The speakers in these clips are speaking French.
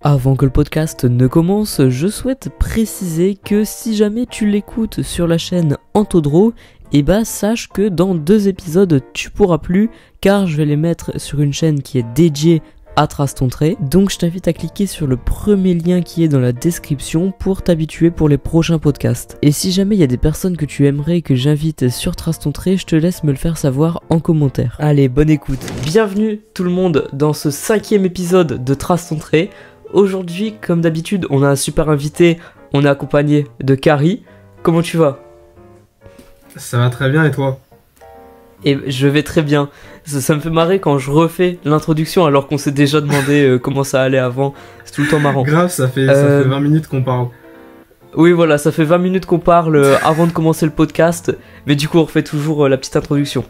Avant que le podcast ne commence, je souhaite préciser que si jamais tu l'écoutes sur la chaîne Antodro, sache que dans 2 épisodes tu pourras plus, car je vais les mettre sur une chaîne qui est dédiée à Trace ton trait. Donc je t'invite à cliquer sur le premier lien qui est dans la description pour t'habituer pour les prochains podcasts. Et si jamais il y a des personnes que tu aimerais que j'invite sur Trace ton trait, je te laisse me le faire savoir en commentaire. Allez, bonne écoute. Bienvenue tout le monde dans ce 5e épisode de Trace ton trait. Aujourd'hui, comme d'habitude, on a un super invité, on est accompagné de Kari. Comment tu vas? Ça va très bien et toi? Et je vais très bien. Ça me fait marrer quand je refais l'introduction alors qu'on s'est déjà demandé comment ça allait avant. C'est tout le temps marrant. Grave, ça fait 20 minutes qu'on parle. Oui, voilà, ça fait 20 minutes qu'on parle avant de commencer le podcast. Mais du coup, on refait toujours la petite introduction.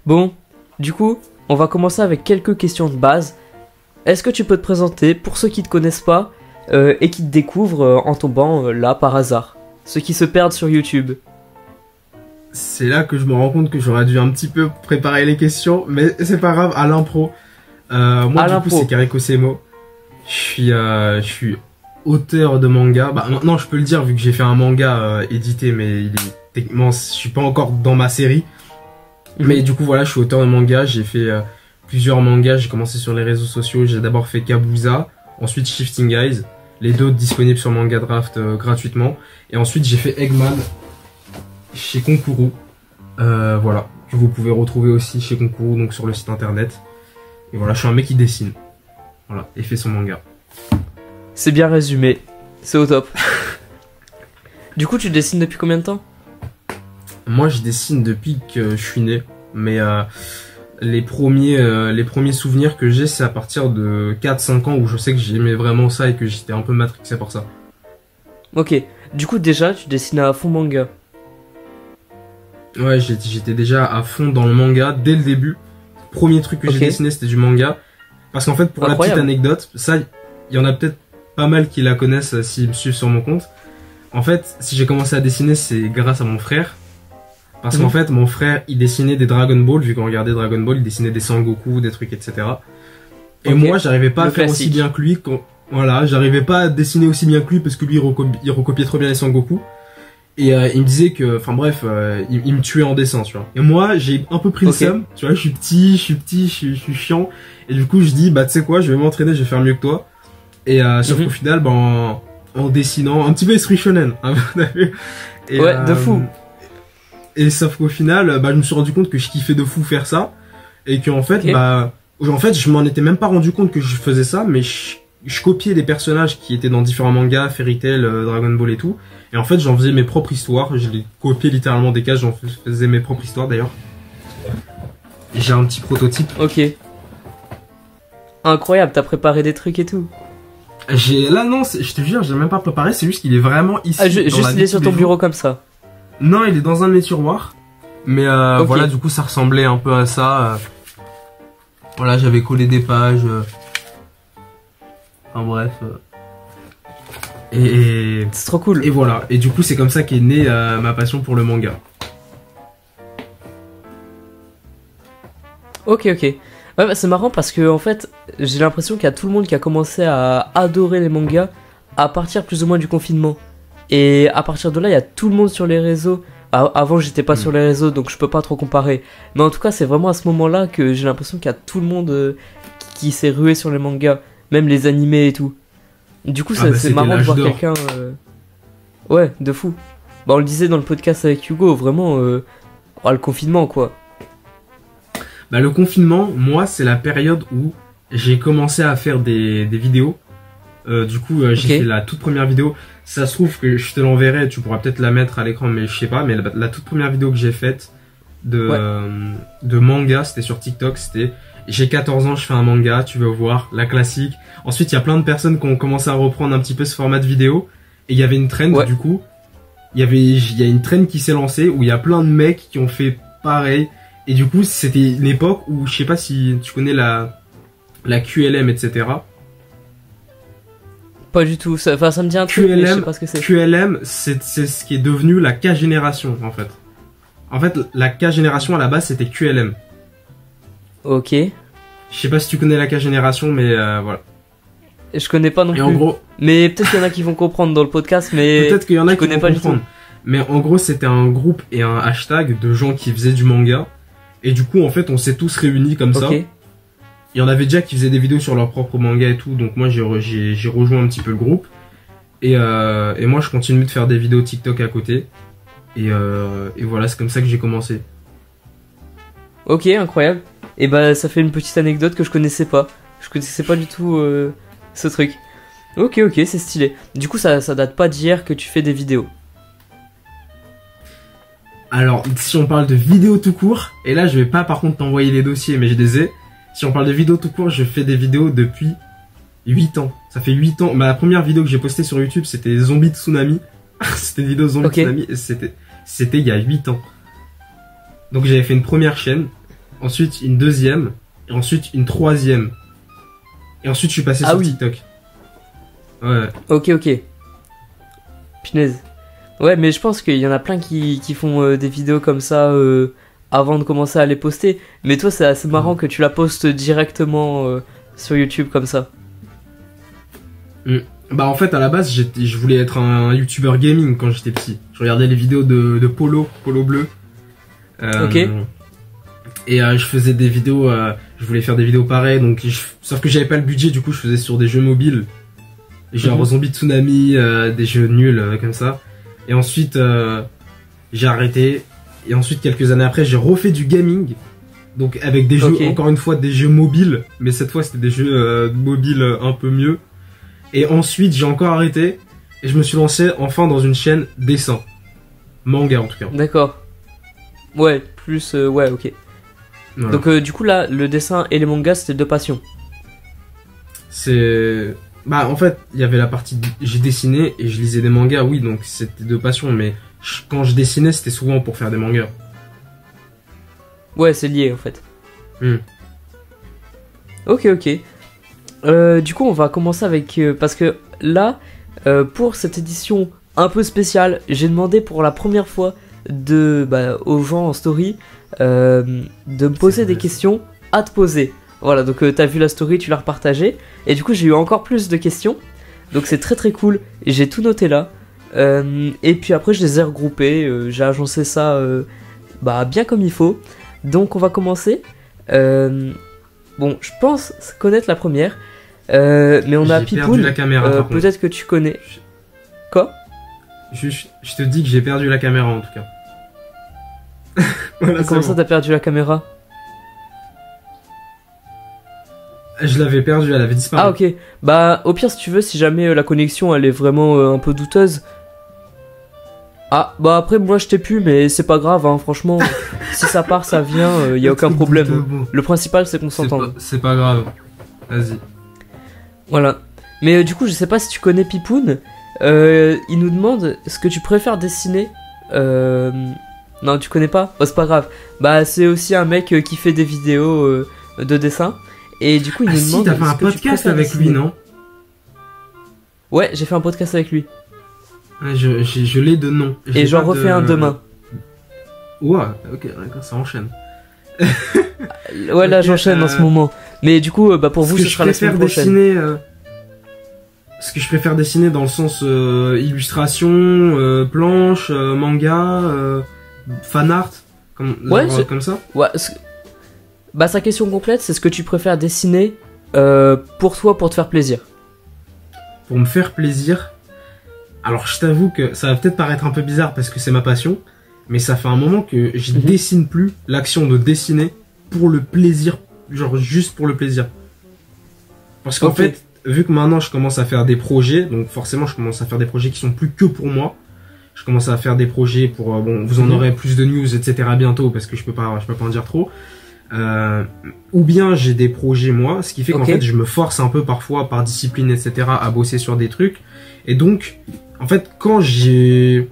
Bon, du coup, on va commencer avec quelques questions de base. Est-ce que tu peux te présenter pour ceux qui ne te connaissent pas et qui te découvrent en tombant là par hasard? Ceux qui se perdent sur YouTube. C'est là que je me rends compte que j'aurais dû un petit peu préparer les questions, mais c'est pas grave, à l'impro. Moi, du coup, c'est Kariko Semo. Je suis auteur de manga. Bah, maintenant, je peux le dire vu que j'ai fait un manga édité, mais techniquement, je suis pas encore dans ma série. Mais du coup, voilà, je suis auteur de manga. J'ai fait plusieurs mangas. J'ai commencé sur les réseaux sociaux. J'ai d'abord fait Kabuza, ensuite Shifting Eyes, les deux disponibles sur Manga Draft gratuitement. Et ensuite, j'ai fait Eggman chez Konkuru, voilà, que vous pouvez retrouver aussi chez Konkuru, donc sur le site internet. Et voilà, je suis un mec qui dessine, voilà, et fait son manga. C'est bien résumé, c'est au top. Du coup, tu dessines depuis combien de temps? Moi, je dessine depuis que je suis né, mais les premiers souvenirs que j'ai, c'est à partir de 4-5 ans où je sais que j'aimais vraiment ça et que j'étais un peu matrixé par ça. Ok, du coup déjà, tu dessines à fond manga. Ouais, j'étais déjà à fond dans le manga dès le début. Premier truc que j'ai dessiné, c'était du manga. Parce qu'en fait, pour la petite anecdote, ça, il y en a peut-être pas mal qui la connaissent s'ils me suivent sur mon compte. En fait, si j'ai commencé à dessiner, c'est grâce à mon frère. Parce qu'en fait, mon frère, il dessinait des Dragon Ball, vu qu'on regardait Dragon Ball, il dessinait des Sangoku, des trucs, etc. Et moi, j'arrivais pas à faire aussi bien que lui. Voilà, j'arrivais pas à dessiner aussi bien que lui parce que lui, il recopiait trop bien les Sangoku. Et il me disait que, enfin bref, il me tuait en dessin, tu vois. Et moi, j'ai un peu pris le seum, tu vois, je suis chiant. Et du coup, je dis, bah tu sais quoi, je vais m'entraîner, je vais faire mieux que toi. Et sauf qu'au final, bah, en dessinant, un petit peu esprit shonen, hein, et, ouais, de fou. Et sauf qu'au final, bah je me suis rendu compte que je kiffais de fou faire ça. Et qu'en fait, je m'en étais même pas rendu compte que je faisais ça, mais je copiais des personnages qui étaient dans différents mangas, Fairy Tail, Dragon Ball et tout. Et en fait, j'en faisais mes propres histoires. Je les copiais littéralement des cases, j'en faisais mes propres histoires d'ailleurs. J'ai un petit prototype. Ok. Incroyable, t'as préparé des trucs et tout. Là, non, je te jure, j'ai même pas préparé, c'est juste qu'il est vraiment ici. Juste il est sur ton bureau comme ça. Non, il est dans un de mes tiroirs. Mais voilà, du coup, ça ressemblait un peu à ça. Voilà, j'avais collé des pages. Enfin bref. Et c'est trop cool. Et voilà. Et du coup, c'est comme ça qu'est née ma passion pour le manga. Ok. Ouais, bah, c'est marrant parce que en fait, j'ai l'impression qu'il y a tout le monde qui a commencé à adorer les mangas à partir plus ou moins du confinement. Et à partir de là, il y a tout le monde sur les réseaux. Avant, j'étais pas sur les réseaux, donc je peux pas trop comparer. Mais en tout cas, c'est vraiment à ce moment-là que j'ai l'impression qu'il y a tout le monde qui s'est rué sur les mangas, même les animés et tout. Du coup, c'est marrant de voir quelqu'un... Ouais, de fou. Bah, on le disait dans le podcast avec Hugo, vraiment, le confinement, quoi. Bah, le confinement, moi, c'est la période où j'ai commencé à faire des vidéos. Du coup, j'ai fait la toute première vidéo. Ça se trouve que je te l'enverrai, tu pourras peut-être la mettre à l'écran, mais je sais pas. Mais la toute première vidéo que j'ai faite de manga, c'était sur TikTok, c'était... J'ai 14 ans, je fais un manga, tu veux voir, la classique. Ensuite, il y a plein de personnes qui ont commencé à reprendre un petit peu ce format de vidéo. Et il y avait une trend, du coup. Il y a une trend qui s'est lancée où il y a plein de mecs qui ont fait pareil. Et du coup, c'était une époque où, je sais pas si tu connais la QLM, etc. Pas du tout, ça me dit un truc, mais je sais pas ce que c'est. QLM, c'est ce qui est devenu la K-génération, en fait. En fait, la K-génération, à la base, c'était QLM. Ok. Je sais pas si tu connais la K-génération, mais voilà. je connais pas non plus. En gros, mais peut-être qu'il y en a qui vont comprendre dans le podcast, mais peut-être qu'il y en a je qui connais vont pas comprendre. du tout. Mais en gros, c'était un groupe et un hashtag de gens qui faisaient du manga. Et du coup, en fait, on s'est tous réunis comme ça. Il y en avait déjà qui faisaient des vidéos sur leur propre manga et tout. Donc moi, j'ai rejoint un petit peu le groupe. Et moi, je continue de faire des vidéos TikTok à côté. Et voilà, c'est comme ça que j'ai commencé. Ok, incroyable. Et bah, ça fait une petite anecdote que je connaissais pas. Je connaissais pas du tout ce truc. Ok, c'est stylé. Du coup, ça date pas d'hier que tu fais des vidéos. Alors, si on parle de vidéos tout court, et là, je vais pas par contre t'envoyer les dossiers, mais je les ai. Si on parle de vidéos tout court, je fais des vidéos depuis 8 ans. Ça fait 8 ans. La première vidéo que j'ai postée sur YouTube, c'était Zombie Tsunami. C'était une vidéo Zombie Tsunami, et c'était il y a 8 ans. Donc j'avais fait une première chaîne, ensuite une deuxième, et ensuite une troisième. Et ensuite je suis passé sur TikTok. Ouais. Ok. Punaise. Ouais, mais je pense qu'il y en a plein qui font des vidéos comme ça avant de commencer à les poster. Mais toi, c'est assez marrant que tu la postes directement sur YouTube comme ça. Bah en fait, à la base, je voulais être un YouTuber gaming quand j'étais petit. Je regardais les vidéos de Polo Bleu. Ok. Et je faisais des vidéos, je voulais faire des vidéos pareilles, sauf que j'avais pas le budget, du coup je faisais sur des jeux mobiles. Genre Zombie Tsunami, des jeux nuls comme ça. Et ensuite, j'ai arrêté. Et ensuite, quelques années après, j'ai refait du gaming. Donc avec des jeux, encore une fois, des jeux mobiles. Mais cette fois, c'était des jeux mobiles un peu mieux. Et ensuite, j'ai encore arrêté. Et je me suis lancé enfin dans une chaîne dessin. Manga en tout cas. D'accord. Ouais, plus... ouais, ok. Voilà. Donc du coup, là, le dessin et les mangas, c'était deux passions. Bah en fait, il y avait la partie j'ai dessiné et je lisais des mangas, oui, donc c'était deux passions, mais quand je dessinais, c'était souvent pour faire des mangas. Ouais, c'est lié en fait. Ok. Du coup, on va commencer avec... parce que là, pour cette édition un peu spéciale, j'ai demandé pour la première fois aux gens en story de me poser des questions à te poser. Voilà, donc t'as vu la story, tu l'as repartagée. Et du coup, j'ai eu encore plus de questions. Donc c'est très cool. Et j'ai tout noté là. Et puis après, je les ai regroupées. J'ai agencé ça bien comme il faut. Donc on va commencer. Bon, je pense connaître la première. Mais on a Pipoun. Peut-être que tu connais. Quoi ? Je te dis que j'ai perdu la caméra en tout cas. Voilà, comment ça, t'as perdu la caméra ? Je l'avais perdue, elle avait disparu. Ah ok, bah au pire si tu veux, si jamais la connexion elle est vraiment un peu douteuse. Ah bah après moi je t'ai plus, mais c'est pas grave hein, franchement. Si ça part ça vient, y a aucun problème. Le principal c'est qu'on s'entende. C'est pas grave, vas-y. Voilà, mais du coup je sais pas si tu connais Pipoun. Il nous demande ce que tu préfères dessiner. Non tu connais pas ? Bah c'est pas grave. Bah c'est aussi un mec qui fait des vidéos de dessin. Et du coup, il nous demande. T'as fait un podcast avec lui, non ? Ouais, j'ai fait un podcast avec lui. Ouais, je l'ai de nom. Et j'en refais un demain. Ouais, ok, d'accord, ça enchaîne. Ouais, là j'enchaîne en ce moment. Mais du coup, pour vous, ce sera la semaine prochaine. Ce que je préfère dessiner dans le sens illustration, planche, manga, fan art, comme ça. Ouais. Bah sa question complète, c'est ce que tu préfères dessiner pour toi, pour te faire plaisir. Pour me faire plaisir. Alors je t'avoue que ça va peut-être paraître un peu bizarre parce que c'est ma passion, mais ça fait un moment que je dessine plus l'action de dessiner pour le plaisir, genre juste pour le plaisir. Parce qu'en fait, vu que maintenant je commence à faire des projets, donc forcément je commence à faire des projets qui sont plus que pour moi. Je commence à faire des projets pour vous en aurez plus de news etc bientôt parce que je peux pas en dire trop. Ou bien j'ai des projets moi, ce qui fait qu'en fait je me force un peu parfois par discipline etc à bosser sur des trucs. Et donc en fait quand j'ai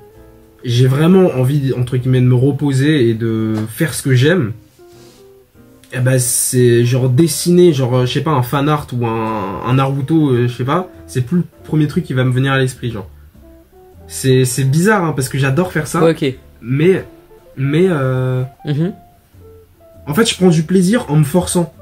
vraiment envie entre guillemets de me reposer et de faire ce que j'aime, et ben c'est genre dessiner genre je sais pas un fan art ou un Naruto, je sais pas, c'est plus le premier truc qui va me venir à l'esprit genre. C'est bizarre hein, parce que j'adore faire ça. Ouais, mais en fait, je prends du plaisir en me forçant.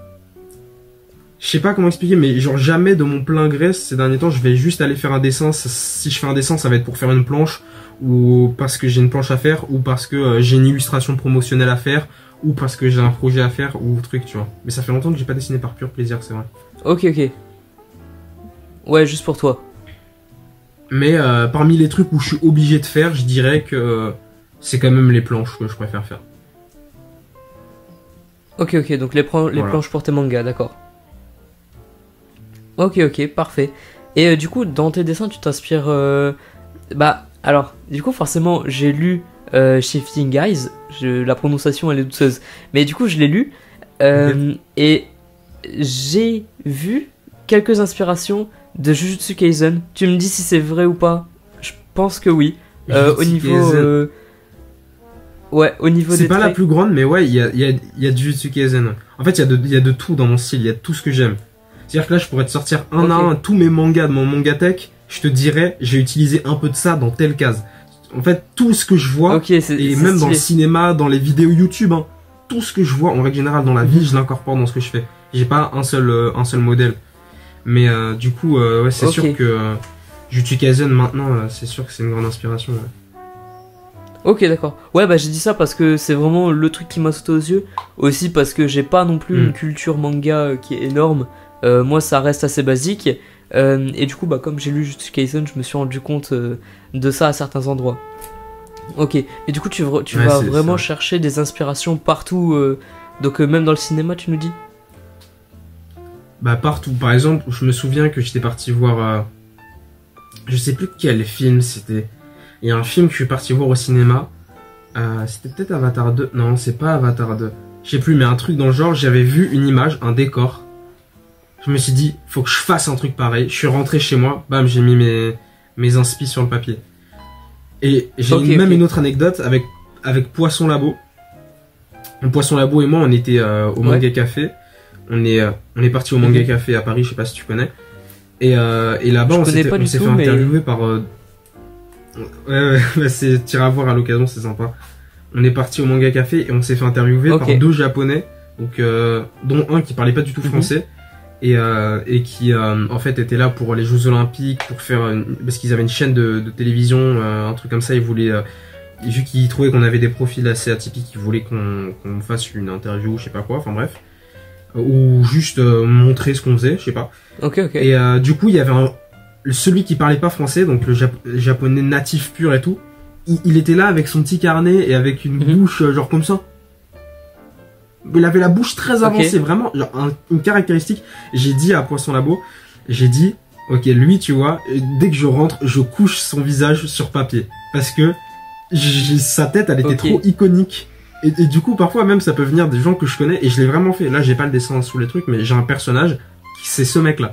je sais pas comment expliquer, mais genre jamais de mon plein gré ces derniers temps, je vais juste aller faire un dessin. Si je fais un dessin, ça va être pour faire une planche, ou parce que j'ai une planche à faire, ou parce que j'ai une illustration promotionnelle à faire, ou parce que j'ai un projet à faire, ou truc, tu vois. Mais ça fait longtemps que j'ai pas dessiné par pur plaisir, c'est vrai. Ok, ok. Ouais, juste pour toi. Mais parmi les trucs où je suis obligé de faire, je dirais que c'est quand même les planches que je préfère faire. Ok, ok, donc les planches pour tes mangas, d'accord. Ok, ok, parfait. Et du coup, dans tes dessins, tu t'inspires... Bah, alors, du coup, forcément, j'ai lu Shifting Eyes. La prononciation, elle est douceuse. Mais du coup, je l'ai lu. Et j'ai vu quelques inspirations de Jujutsu Kaisen. Tu me dis si c'est vrai ou pas. Je pense que oui. Au niveau... Ouais, au niveau des c'est pas traits. la plus grande, mais ouais, il y a du Jujutsu Kaisen. En fait, il y a de tout dans mon style. Il y a tout ce que j'aime. C'est-à-dire que là, je pourrais te sortir un à un tous mes mangas de mon Mangatech. Je te dirais, j'ai utilisé un peu de ça dans telle case. En fait, tout ce que je vois, et même dans le cinéma, dans les vidéos YouTube, hein, tout ce que je vois, en règle générale, dans la vie, je l'incorpore dans ce que je fais. J'ai pas un seul modèle. Mais du coup, ouais, c'est sûr que Jujutsu Kaisen, maintenant, c'est sûr que c'est une grande inspiration. Ouais. Ok, d'accord. Ouais, bah j'ai dit ça parce que c'est vraiment le truc qui m'a sauté aux yeux. Aussi parce que j'ai pas non plus une culture manga qui est énorme. Moi, ça reste assez basique. Et du coup, bah, comme j'ai lu Jujutsu Kaisen, je me suis rendu compte de ça à certains endroits. Ok, mais du coup, tu vas vraiment chercher des inspirations partout. Donc, même dans le cinéma, tu nous dis? Bah, partout. Par exemple, je me souviens que j'étais parti voir. Je sais plus quel film c'était. Il y a un film que je suis parti voir au cinéma. C'était peut-être Avatar 2. Non, c'est pas Avatar 2. Je sais plus, mais un truc dans le genre, j'avais vu une image, un décor. Je me suis dit, faut que je fasse un truc pareil. Je suis rentré chez moi, bam, j'ai mis mes inspi sur le papier. Et j'ai même une autre anecdote avec Poisson Labo. Poisson Labo et moi, on était au Manga Café. On est parti au Manga Café à Paris, je sais pas si tu connais. Et là-bas, on s'est fait interviewer par... Ouais, t'iras voir à l'occasion, c'est sympa. On est parti au Manga Café et on s'est fait interviewer par deux Japonais, donc dont un qui parlait pas du tout français et qui en fait était là pour les Jeux Olympiques, pour faire parce qu'ils avaient une chaîne de télévision, un truc comme ça. Ils voulaient vu qu'ils trouvaient qu'on avait des profils assez atypiques, ils voulaient qu'on fasse une interview, je sais pas quoi, enfin bref, ou juste montrer ce qu'on faisait, je sais pas. Et du coup il y avait celui qui parlait pas français, donc le japonais natif pur et tout, il était là avec son petit carnet et avec une bouche genre comme ça. Il avait la bouche très avancée, vraiment genre une caractéristique. J'ai dit à Poisson Labo, j'ai dit, ok, lui tu vois, dès que je rentre, je couche son visage sur papier. Parce que sa tête, elle était trop iconique. Et du coup, parfois même, ça peut venir des gens que je connais, et je l'ai vraiment fait. Là, j'ai pas le dessin sous les trucs, mais j'ai un personnage, c'est ce mec-là.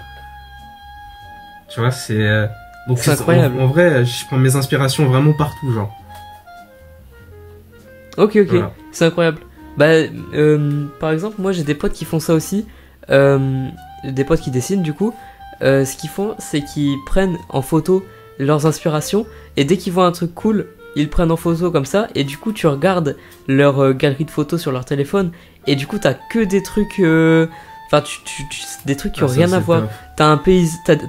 Tu vois, c'est... donc c'est incroyable. En vrai, je prends mes inspirations vraiment partout, genre. Ok, voilà. C'est incroyable. Bah, par exemple, moi j'ai des potes qui font ça aussi. Des potes qui dessinent, du coup. Ce qu'ils font, c'est qu'ils prennent en photo leurs inspirations, et dès qu'ils voient un truc cool, ils prennent en photo comme ça, et du coup tu regardes leur galerie de photos sur leur téléphone, et du coup t'as que des trucs... Enfin, des trucs qui ont rien à voir. T'as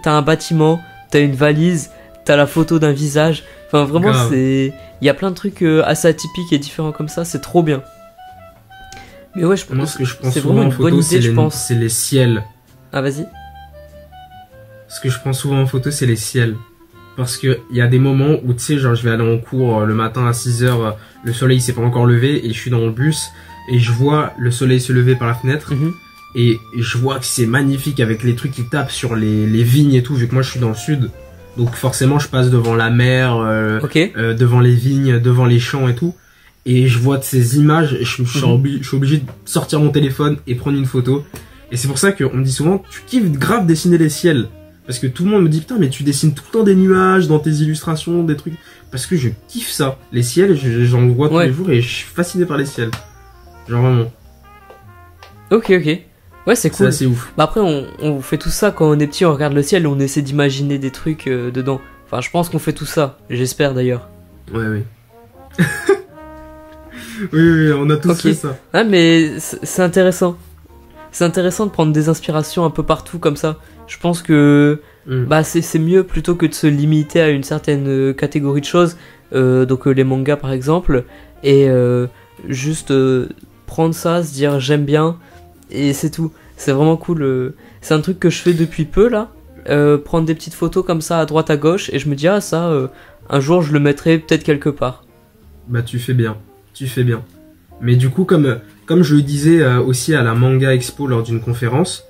un bâtiment, t'as une valise, t'as la photo d'un visage. Enfin, vraiment, il y a plein de trucs assez atypiques et différents comme ça. C'est trop bien. Mais ouais, je pense ce que je prends c'est souvent vraiment en photo, c'est les ciels. Ah, vas-y. Ce que je prends souvent en photo, c'est les ciels. Parce que il y a des moments où, tu sais, genre, je vais aller en cours le matin à 6h, le soleil s'est pas encore levé, et je suis dans le bus, et je vois le soleil se lever par la fenêtre. Et je vois que c'est magnifique avec les trucs qui tapent sur les vignes et tout, vu que moi je suis dans le sud. Donc forcément je passe devant la mer, devant les vignes, devant les champs et tout. Et je vois de ces images, je suis obligé de sortir mon téléphone et prendre une photo. Et c'est pour ça qu'on me dit souvent, tu kiffes grave dessiner les ciels. Parce que tout le monde me dit, putain mais tu dessines tout le temps des nuages dans tes illustrations, des trucs. Parce que je kiffe ça. Les ciels, j'en vois tous les jours et je suis fasciné par les ciels. Genre vraiment. Ok. Ouais, c'est cool. C'est assez ouf. Bah après, on fait tout ça quand on est petit, on regarde le ciel et on essaie d'imaginer des trucs dedans. Enfin, je pense qu'on fait tout ça. J'espère d'ailleurs. Ouais. oui, on a tous fait ça. Ah, mais c'est intéressant. c'est intéressant de prendre des inspirations un peu partout comme ça. Je pense que bah, c'est mieux plutôt que de se limiter à une certaine catégorie de choses, donc les mangas par exemple, et juste prendre ça, se dire j'aime bien, et c'est tout. C'est vraiment cool. C'est un truc que je fais depuis peu là, prendre des petites photos comme ça à droite à gauche, et je me dis ah ça, un jour je le mettrai peut-être quelque part. Bah tu fais bien. Mais du coup, comme je le disais aussi à la Manga Expo lors d'une conférence,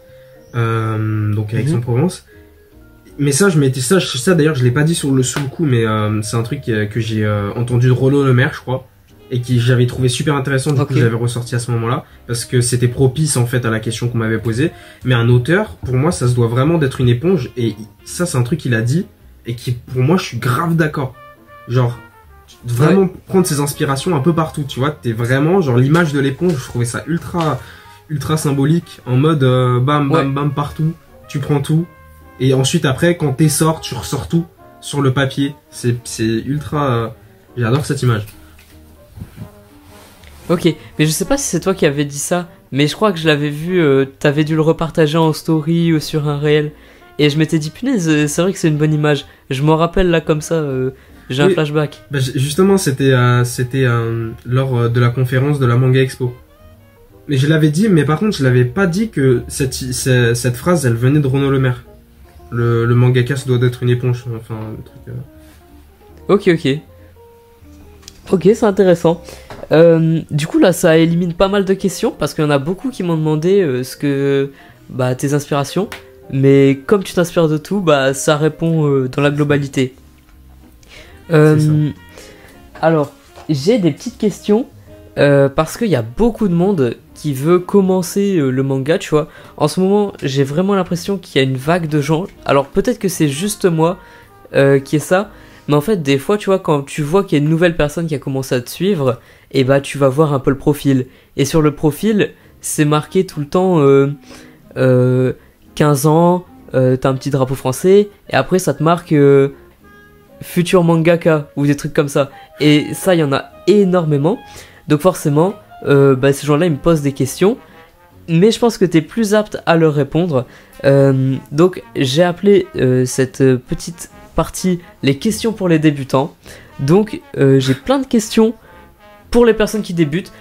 donc à Aix-en-Provence, mais ça d'ailleurs je l'ai pas dit sous le coup, mais c'est un truc que j'ai entendu de Rollo Le Maire, je crois, et qui j'avais trouvé super intéressant, du coup j'avais ressorti à ce moment-là, parce que c'était propice en fait à la question qu'on m'avait posée. Mais un auteur, pour moi ça se doit vraiment d'être une éponge, et ça c'est un truc qu'il a dit, et qui pour moi je suis grave d'accord. Genre, vraiment prendre ses inspirations un peu partout, tu vois, t'es vraiment, genre l'image de l'éponge, je trouvais ça ultra symbolique, en mode bam bam bam partout, tu prends tout, et ensuite après quand t'essors, tu ressors tout sur le papier, c'est ultra, j'adore cette image. Ok, mais je sais pas si c'est toi qui avais dit ça, mais je crois que je l'avais vu, t'avais dû le repartager en story ou sur un réel, et je m'étais dit punaise, c'est vrai que c'est une bonne image, je m'en rappelle là comme ça, j'ai un flashback. Bah justement, c'était lors de la conférence de la Manga Expo. Mais je l'avais dit, mais par contre, je l'avais pas dit que cette phrase, elle venait de Renaud Le Maire. Le mangaka, ça doit être une éponge. Enfin, un truc. Ok, c'est intéressant. Du coup, là, ça élimine pas mal de questions, parce qu'il y en a beaucoup qui m'ont demandé tes inspirations. Mais comme tu t'inspires de tout, bah, ça répond dans la globalité. Alors, j'ai des petites questions parce qu'il y a beaucoup de monde qui veut commencer le manga, tu vois. En ce moment, j'ai vraiment l'impression qu'il y a une vague de gens. Alors, peut-être que c'est juste moi qui est ça, mais en fait, des fois, tu vois, quand tu vois qu'il y a une nouvelle personne qui a commencé à te suivre, et bah, tu vas voir un peu le profil. Et sur le profil, c'est marqué tout le temps 15 ans, t'as un petit drapeau français, et après, ça te marque futur mangaka ou des trucs comme ça, et ça il y en a énormément, donc forcément ces gens là ils me posent des questions, mais je pense que t'es plus apte à leur répondre, donc j'ai appelé cette petite partie les questions pour les débutants. Donc j'ai plein de questions pour les personnes qui débutent.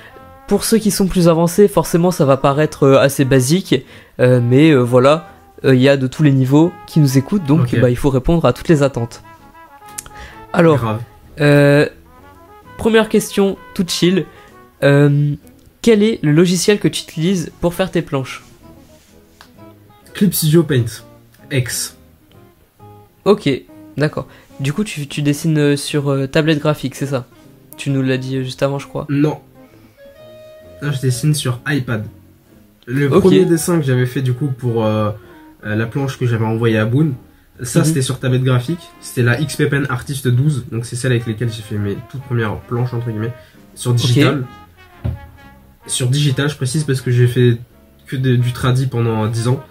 Pour ceux qui sont plus avancés, forcément ça va paraître assez basique, mais voilà, il y a de tous les niveaux qui nous écoutent, donc il faut répondre à toutes les attentes. Alors, première question, toute chill. Quel est le logiciel que tu utilises pour faire tes planches? Clip Studio Paint X. Ok, d'accord. Du coup, tu dessines sur tablette graphique, c'est ça? Tu nous l'as dit juste avant, je crois. Non. Là, je dessine sur iPad. Le premier dessin que j'avais fait du coup pour la planche que j'avais envoyée à Boone, ça c'était sur tablette graphique, c'était la XP Pen Artist 12, donc c'est celle avec laquelle j'ai fait mes toutes premières planches entre guillemets, sur digital. Sur digital, je précise, parce que j'ai fait que du tradi pendant 10 ans.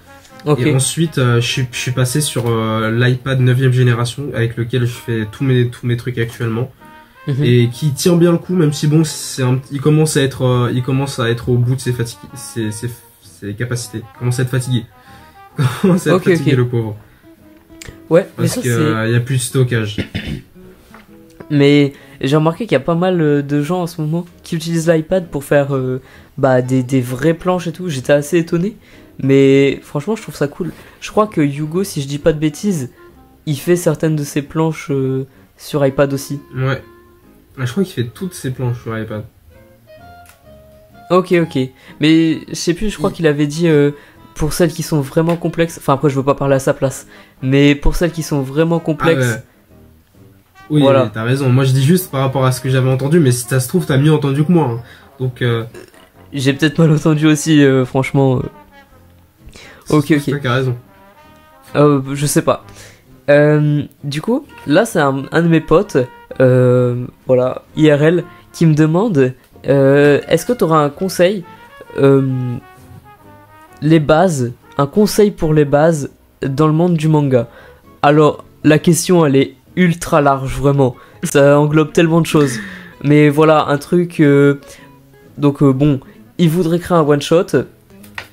Et ensuite je suis passé sur l'iPad 9ème génération avec lequel je fais tous mes trucs actuellement, et qui tient bien le coup, même si bon il commence à être au bout de ses capacités, il commence à être fatigué. Le pauvre. Ouais, parce qu'il y a plus de stockage. Mais j'ai remarqué qu'il y a pas mal de gens en ce moment qui utilisent l'iPad pour faire des vraies planches et tout. J'étais assez étonné, mais franchement je trouve ça cool. Je crois que Hugo, si je dis pas de bêtises, il fait certaines de ses planches sur iPad aussi. Ouais, je crois qu'il fait toutes ses planches sur iPad. Ok, mais je sais plus, je crois qu'il avait dit pour celles qui sont vraiment complexes, enfin après je veux pas parler à sa place, mais pour celles qui sont vraiment complexes... Oui, voilà. T'as raison, moi je dis juste par rapport à ce que j'avais entendu, mais si ça se trouve t'as mieux entendu que moi, hein. Donc j'ai peut-être mal entendu aussi, franchement. Ok. C'est toi qui as raison. Je sais pas. Du coup, là c'est un de mes potes, IRL, qui me demande est-ce que t'auras un conseil, un conseil pour les bases dans le monde du manga. Alors, la question elle est ultra large, vraiment. Ça englobe tellement de choses. Mais voilà, un truc... il voudrait créer un one-shot.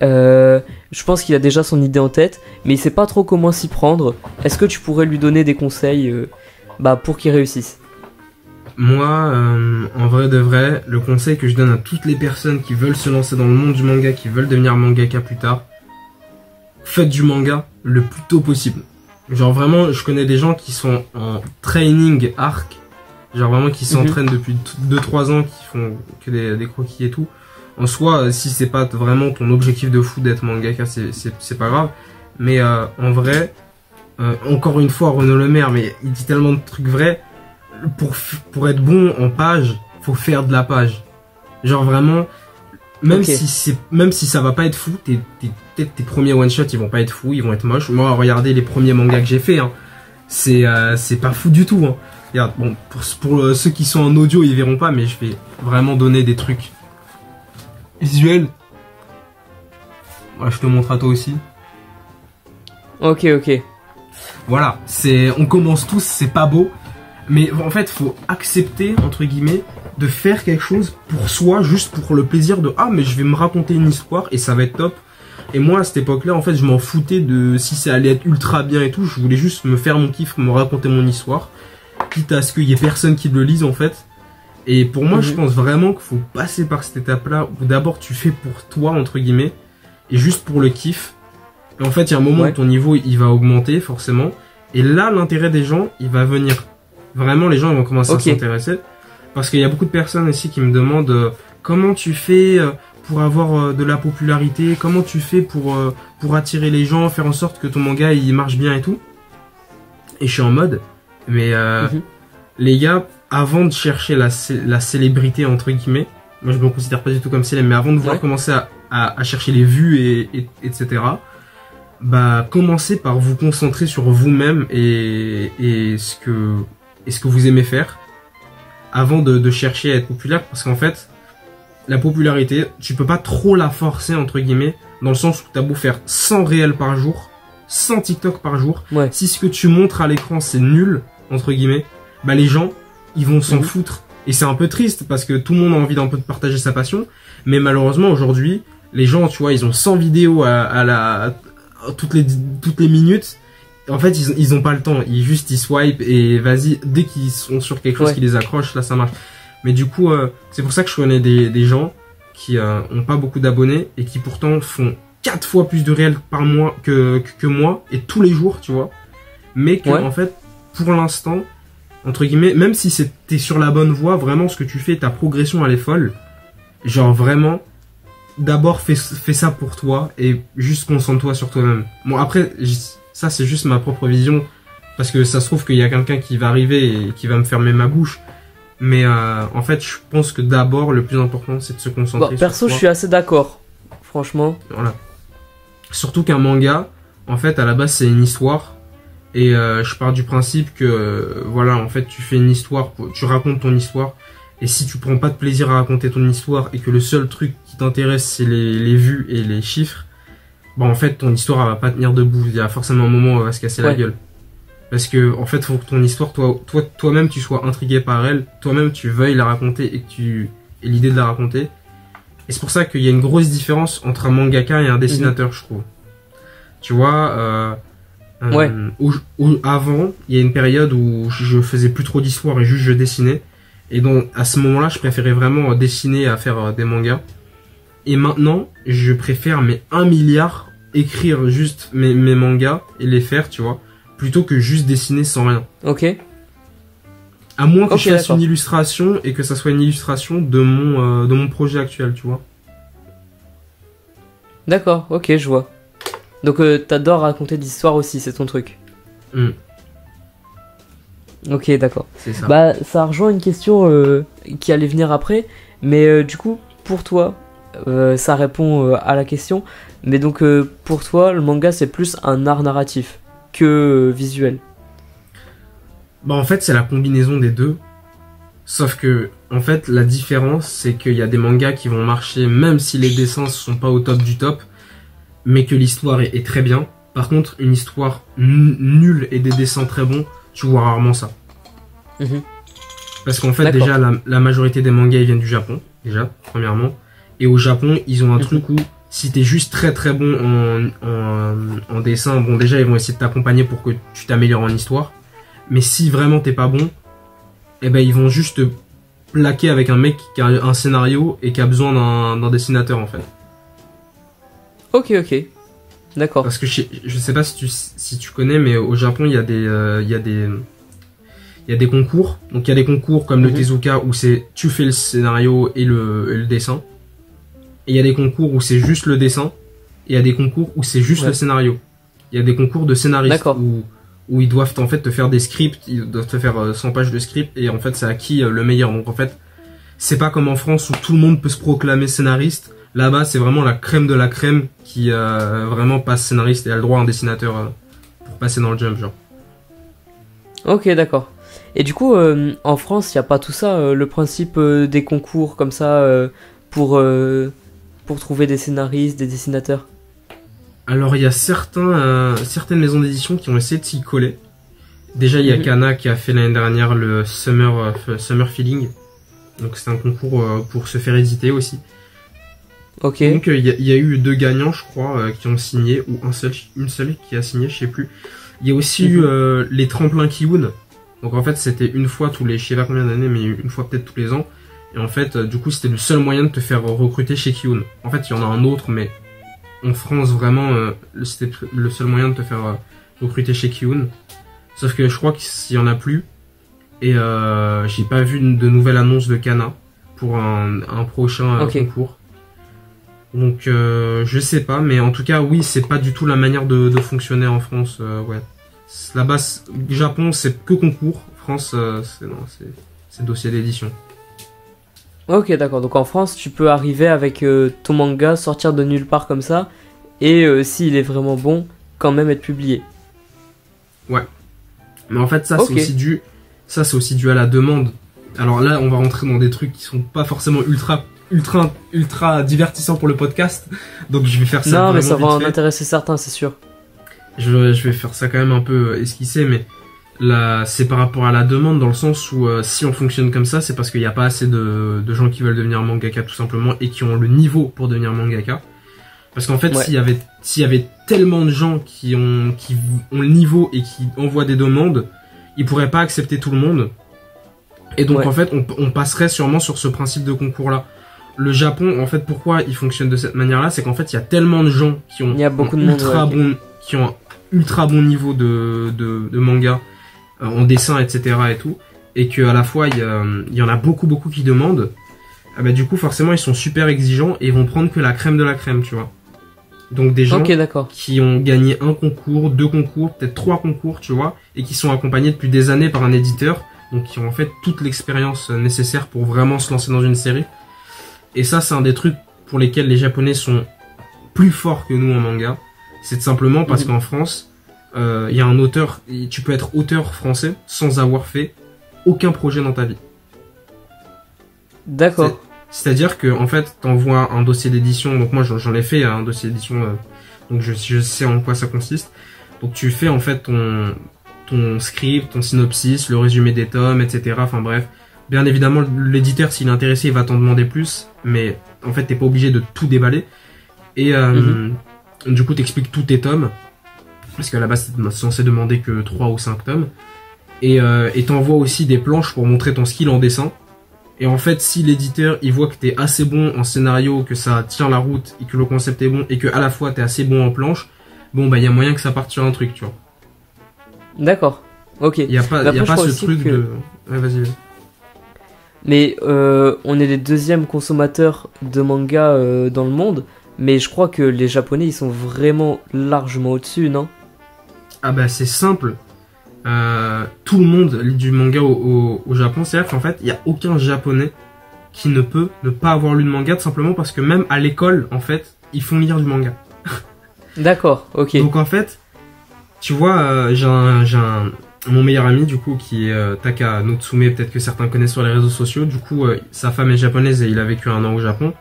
Je pense qu'il a déjà son idée en tête, mais il sait pas trop comment s'y prendre. Est-ce que tu pourrais lui donner des conseils pour qu'il réussisse? Moi, en vrai de vrai, le conseil que je donne à toutes les personnes qui veulent se lancer dans le monde du manga, qui veulent devenir mangaka plus tard, faites du manga le plus tôt possible. Genre vraiment, je connais des gens qui sont en training arc, genre vraiment qui s'entraînent depuis 2-3 ans, qui font que des croquis et tout. En soi, si c'est pas vraiment ton objectif de fou d'être mangaka, c'est pas grave. Mais en vrai, encore une fois, Renaud Lemaire, mais il dit tellement de trucs vrais. Pour être bon en page, faut faire de la page. Genre vraiment, même si ça va pas être fou, peut-être tes premiers one shot ils vont pas être fous, ils vont être moches. Moi, regardez les premiers mangas que j'ai fait, hein. C'est pas fou du tout. Hein. Regarde, bon, pour ceux qui sont en audio, ils verront pas, mais je vais vraiment donner des trucs visuels. Voilà, je te montre à toi aussi. Ok. Voilà, on commence tous, c'est pas beau. Mais en fait, faut accepter, entre guillemets, de faire quelque chose pour soi, juste pour le plaisir de « Ah, mais je vais me raconter une histoire et ça va être top ». Et moi, à cette époque-là, en fait, je m'en foutais de si ça allait être ultra bien et tout. Je voulais juste me faire mon kiff, me raconter mon histoire, quitte à ce qu'il y ait personne qui le lise, en fait. Et pour moi, je pense vraiment qu'il faut passer par cette étape-là, où d'abord, tu fais pour toi, entre guillemets, et juste pour le kiff. Et en fait, il y a un moment où ton niveau, il va augmenter, forcément. Et là, l'intérêt des gens, il va venir. Vraiment, les gens vont commencer à s'intéresser. Parce qu'il y a beaucoup de personnes ici qui me demandent comment tu fais pour avoir de la popularité, comment tu fais pour attirer les gens, faire en sorte que ton manga il marche bien et tout. Et je suis en mode, mais les gars, avant de chercher la célébrité, entre guillemets, moi je me considère pas du tout comme célèbre, mais avant de vouloir commencer à chercher les vues etc., bah commencez par vous concentrer sur vous-même et ce que vous aimez faire avant de chercher à être populaire, parce qu'en fait la popularité tu peux pas trop la forcer, entre guillemets, dans le sens où t'as beau faire 100 réels par jour, 100 TikTok par jour, si ce que tu montres à l'écran c'est nul, entre guillemets, bah les gens ils vont s'en foutre. Et c'est un peu triste parce que tout le monde a envie d'un peu de partager sa passion, mais malheureusement aujourd'hui les gens, tu vois, ils ont 100 vidéos toutes les minutes. En fait, ils ont pas le temps. Ils swipe et vas-y, dès qu'ils sont sur quelque chose qui les accroche, là ça marche. Mais du coup, c'est pour ça que je connais des gens qui ont pas beaucoup d'abonnés et qui pourtant font 4 fois plus de réels par mois que moi, et tous les jours, tu vois. Mais que en fait, pour l'instant, entre guillemets, même si t'es sur la bonne voie, vraiment ce que tu fais, ta progression elle est folle. Genre vraiment, d'abord fais ça pour toi et juste concentre-toi sur toi-même. Bon après, ça c'est juste ma propre vision, parce que ça se trouve qu'il y a quelqu'un qui va arriver et qui va me fermer ma bouche. Mais en fait, je pense que d'abord le plus important c'est de se concentrer sur perso, je suis assez d'accord, franchement. Voilà. Surtout qu'un manga, en fait, à la base c'est une histoire. Et je pars du principe que voilà, en fait, tu fais une histoire, tu racontes ton histoire. Et si tu prends pas de plaisir à raconter ton histoire et que le seul truc qui t'intéresse c'est les vues et les chiffres, bah en fait ton histoire elle va pas tenir debout. Il y a forcément un moment où elle va se casser la gueule. Parce que en fait faut que ton histoire, toi-même tu sois intrigué par elle, toi-même tu veuilles la raconter et que tu aies l'idée de la raconter. Et c'est pour ça qu'il y a une grosse différence entre un mangaka et un dessinateur, je trouve. Tu vois, avant, il y a une période où je faisais plus trop d'histoire et juste je dessinais. Et donc, à ce moment-là, je préférais vraiment dessiner à faire des mangas. Et maintenant, je préfère 1 milliard écrire juste mes mangas et les faire, tu vois, plutôt que juste dessiner sans rien. Ok. À moins que je fasse une illustration et que ça soit une illustration de mon projet actuel, tu vois. D'accord, ok, je vois. Donc, t'adores raconter des histoires aussi, c'est ton truc. Ok, d'accord. C'est ça. Bah, ça rejoint une question qui allait venir après, mais du coup, pour toi, ça répond à la question. Mais donc, pour toi, le manga c'est plus un art narratif que visuel. Bah, en fait, c'est la combinaison des deux. Sauf que, en fait, la différence, c'est qu'il y a des mangas qui vont marcher même si les dessins sont pas au top du top, mais que l'histoire est très bien. Par contre, une histoire nulle et des dessins très bons, tu vois rarement ça. Parce qu'en fait, déjà, la majorité des mangas ils viennent du Japon, déjà, premièrement. Et au Japon, ils ont un truc où Si t'es juste très très bon en dessin, bon déjà ils vont essayer de t'accompagner pour que tu t'améliores en histoire. Mais si vraiment t'es pas bon, eh ben ils vont juste te plaquer avec un mec qui a un scénario et qui a besoin d'un dessinateur en fait. Ok, d'accord. Parce que je sais pas si tu connais, mais au Japon il y a des concours. Donc il y a des concours comme le Tezuka où c'est tu fais le scénario et le dessin. Et il y a des concours où c'est juste le dessin. Et il y a des concours où c'est juste le scénario. Il y a des concours de scénaristes où ils doivent en fait te faire des scripts, ils doivent te faire 100 pages de script et en fait c'est à qui le meilleur. Donc en fait c'est pas comme en France où tout le monde peut se proclamer scénariste. Là-bas c'est vraiment la crème de la crème qui vraiment passe scénariste et a le droit à un dessinateur pour passer dans le jump genre. Ok, d'accord. Et du coup en France il n'y a pas tout ça, le principe des concours comme ça pour trouver des scénaristes, des dessinateurs? Alors il y a certaines maisons d'édition qui ont essayé de s'y coller. Déjà il y a Kana qui a fait l'année dernière le Summer Feeling. Donc c'est un concours pour se faire éditer aussi. Ok. Donc il y a eu 2 gagnants je crois qui ont signé, ou une seule qui a signé, je sais plus. Il y a aussi eu les tremplins Kiun. Donc en fait c'était une fois tous les, je sais pas combien d'années, mais une fois peut-être tous les ans. Et en fait du coup c'était le seul moyen de te faire recruter chez Kiun. En fait il y en a un autre mais en France vraiment c'était le seul moyen de te faire recruter chez Kiun. Sauf que je crois qu'il y en a plus. Et j'ai pas vu de nouvelle annonce de Kana pour un prochain concours. Donc je sais pas, mais en tout cas oui c'est pas du tout la manière de fonctionner en France. Ouais. Là-bas Japon c'est que concours, France c'est dossier d'édition. Ok, d'accord. Donc en France, tu peux arriver avec ton manga, sortir de nulle part comme ça, et s'il est vraiment bon, quand même être publié. Ouais. Mais en fait, ça c'est aussi dû à la demande. Alors là, on va rentrer dans des trucs qui sont pas forcément ultra divertissants pour le podcast. Donc je vais faire ça. Non, mais ça va en intéresser certains, c'est sûr. Je vais faire ça quand même un peu esquissé, mais là, c'est par rapport à la demande, dans le sens où si on fonctionne comme ça, c'est parce qu'il n'y a pas assez de gens qui veulent devenir mangaka tout simplement et qui ont le niveau pour devenir mangaka. Parce qu'en fait, s'il y avait tellement de gens qui ont le niveau et qui envoient des demandes, ils pourraient pas accepter tout le monde. Et donc en fait, on passerait sûrement sur ce principe de concours-là. Le Japon, en fait, pourquoi il fonctionne de cette manière-là, c'est qu'en fait, il y a tellement de gens qui ont un ultra bon niveau de manga en dessin, etc. et tout, et qu'à la fois il y en a beaucoup qui demandent. Ah bah, du coup forcément ils sont super exigeants et ils vont prendre que la crème de la crème, tu vois. Donc des gens qui ont gagné un concours, 2 concours, peut-être 3 concours, tu vois, et qui sont accompagnés depuis des années par un éditeur, donc qui ont en fait toute l'expérience nécessaire pour vraiment se lancer dans une série. Et ça c'est un des trucs pour lesquels les Japonais sont plus forts que nous en manga. C'est simplement parce qu'en France il y a un auteur, tu peux être auteur français sans avoir fait aucun projet dans ta vie. D'accord. C'est-à-dire que en fait, t'envoies un dossier d'édition. Donc moi, j'en ai fait un dossier d'édition. Donc je sais en quoi ça consiste. Donc tu fais en fait ton script, ton synopsis, le résumé des tomes, etc. Enfin bref. Bien évidemment, l'éditeur, s'il est intéressé, il va t'en demander plus. Mais en fait, t'es pas obligé de tout déballer. Et du coup, t'expliques tous tes tomes. Parce qu'à la base, c'est censé demander que 3 ou 5 tomes. Et t'envoies aussi des planches pour montrer ton skill en dessin. Et en fait, si l'éditeur il voit que t'es assez bon en scénario, que ça tient la route, et que le concept est bon, et que à la fois t'es assez bon en planche, bon bah il y a moyen que ça parte sur un truc, tu vois. D'accord. Ok. Il y a pas ce truc de... Ouais, vas-y. Mais on est les deuxièmes consommateurs de manga dans le monde, mais je crois que les Japonais ils sont vraiment largement au-dessus, non? Ah bah c'est simple. Tout le monde lit du manga au Japon. C'est-à-dire qu'en fait il n'y a aucun Japonais qui ne peut ne pas avoir lu de manga, tout simplement parce que même à l'école en fait ils font lire du manga. D'accord, ok. Donc en fait tu vois j'ai mon meilleur ami du coup qui est Taka Notsume, peut-être que certains connaissent sur les réseaux sociaux. Du coup sa femme est japonaise et il a vécu 1 an au Japon.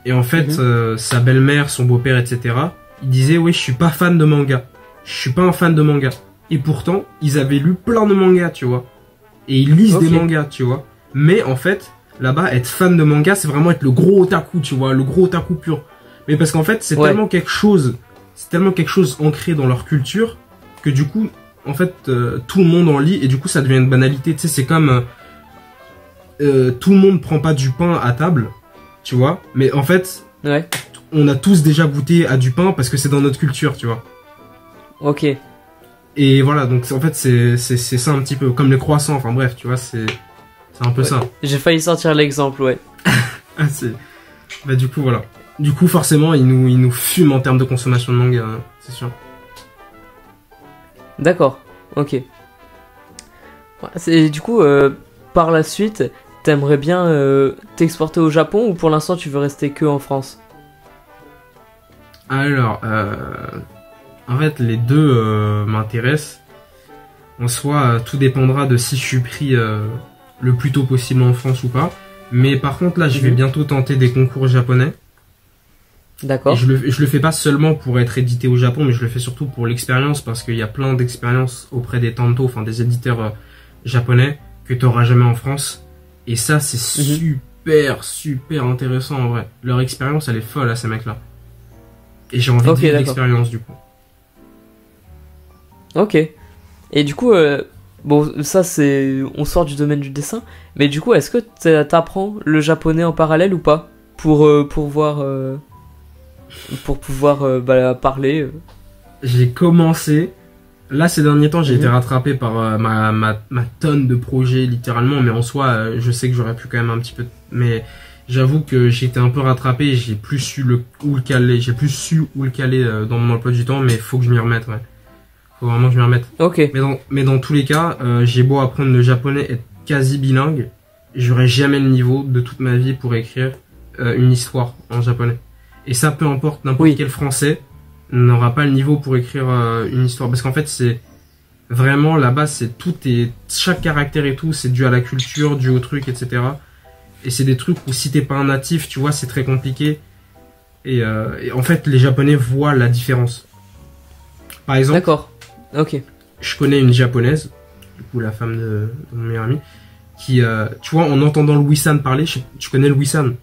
Et en fait sa belle-mère, son beau-père, etc. il disait oui je suis pas fan de manga. Je suis pas un fan de manga. Et pourtant, ils avaient lu plein de mangas, tu vois. Et ils lisent des mangas, tu vois. Mais en fait, là-bas, être fan de manga, c'est vraiment être le gros otaku, tu vois. Le gros otaku pur. Mais parce qu'en fait, c'est tellement quelque chose ancré dans leur culture que du coup, en fait, tout le monde en lit et du coup, ça devient une banalité. Tu sais, c'est comme tout le monde prend pas du pain à table, tu vois. Mais en fait, on a tous déjà goûté à du pain parce que c'est dans notre culture, tu vois. Ok. Et voilà, donc en fait, c'est ça un petit peu comme les croissants. Enfin bref, tu vois, c'est un peu ça. J'ai failli sortir l'exemple, ouais. Bah du coup, voilà. Du coup, forcément, ils nous fument en termes de consommation de manga, hein, c'est sûr. D'accord, ok. Du coup, par la suite, t'aimerais bien t'exporter au Japon ou pour l'instant tu veux rester que en France? Alors, en fait, les deux m'intéressent. En soi, tout dépendra de si je suis pris le plus tôt possible en France ou pas. Mais par contre, là, je vais bientôt tenter des concours japonais. D'accord. Et je le fais pas seulement pour être édité au Japon, mais je le fais surtout pour l'expérience, parce qu'il y a plein d'expériences auprès des tanto, enfin des éditeurs japonais, que tu n'auras jamais en France. Et ça, c'est super intéressant en vrai. Leur expérience, elle est folle à ces mecs-là. Et j'ai envie de vivre l'expérience du coup. Ok. Et du coup, bon, ça c'est... On sort du domaine du dessin, mais du coup, est-ce que t'apprends le japonais en parallèle ou pas pour pouvoir parler J'ai commencé. Là, ces derniers temps, j'ai été rattrapé par ma tonne de projets, littéralement. Mais en soi, je sais que j'aurais pu quand même un petit peu... Mais j'avoue que j'ai été un peu rattrapé. J'ai plus su où le caler. J'ai plus su où le caler dans mon emploi du temps. Mais faut que je m'y remette, ouais. Faut vraiment que je m'y remette. Ok. Mais dans tous les cas, j'ai beau apprendre le japonais, être quasi bilingue, j'aurai jamais le niveau de toute ma vie pour écrire une histoire en japonais. Et ça, peu importe, n'importe quel français n'aura pas le niveau pour écrire une histoire. Parce qu'en fait, c'est vraiment, là-bas, chaque caractère et tout, c'est dû à la culture, dû au truc, etc. Et c'est des trucs où si t'es pas un natif, tu vois, c'est très compliqué. Et en fait, les japonais voient la différence. Par exemple... D'accord. Ok. Je connais une japonaise, du coup la femme de mon meilleur ami, qui, tu vois, en entendant Louis-san parler, tu connais Louis-san?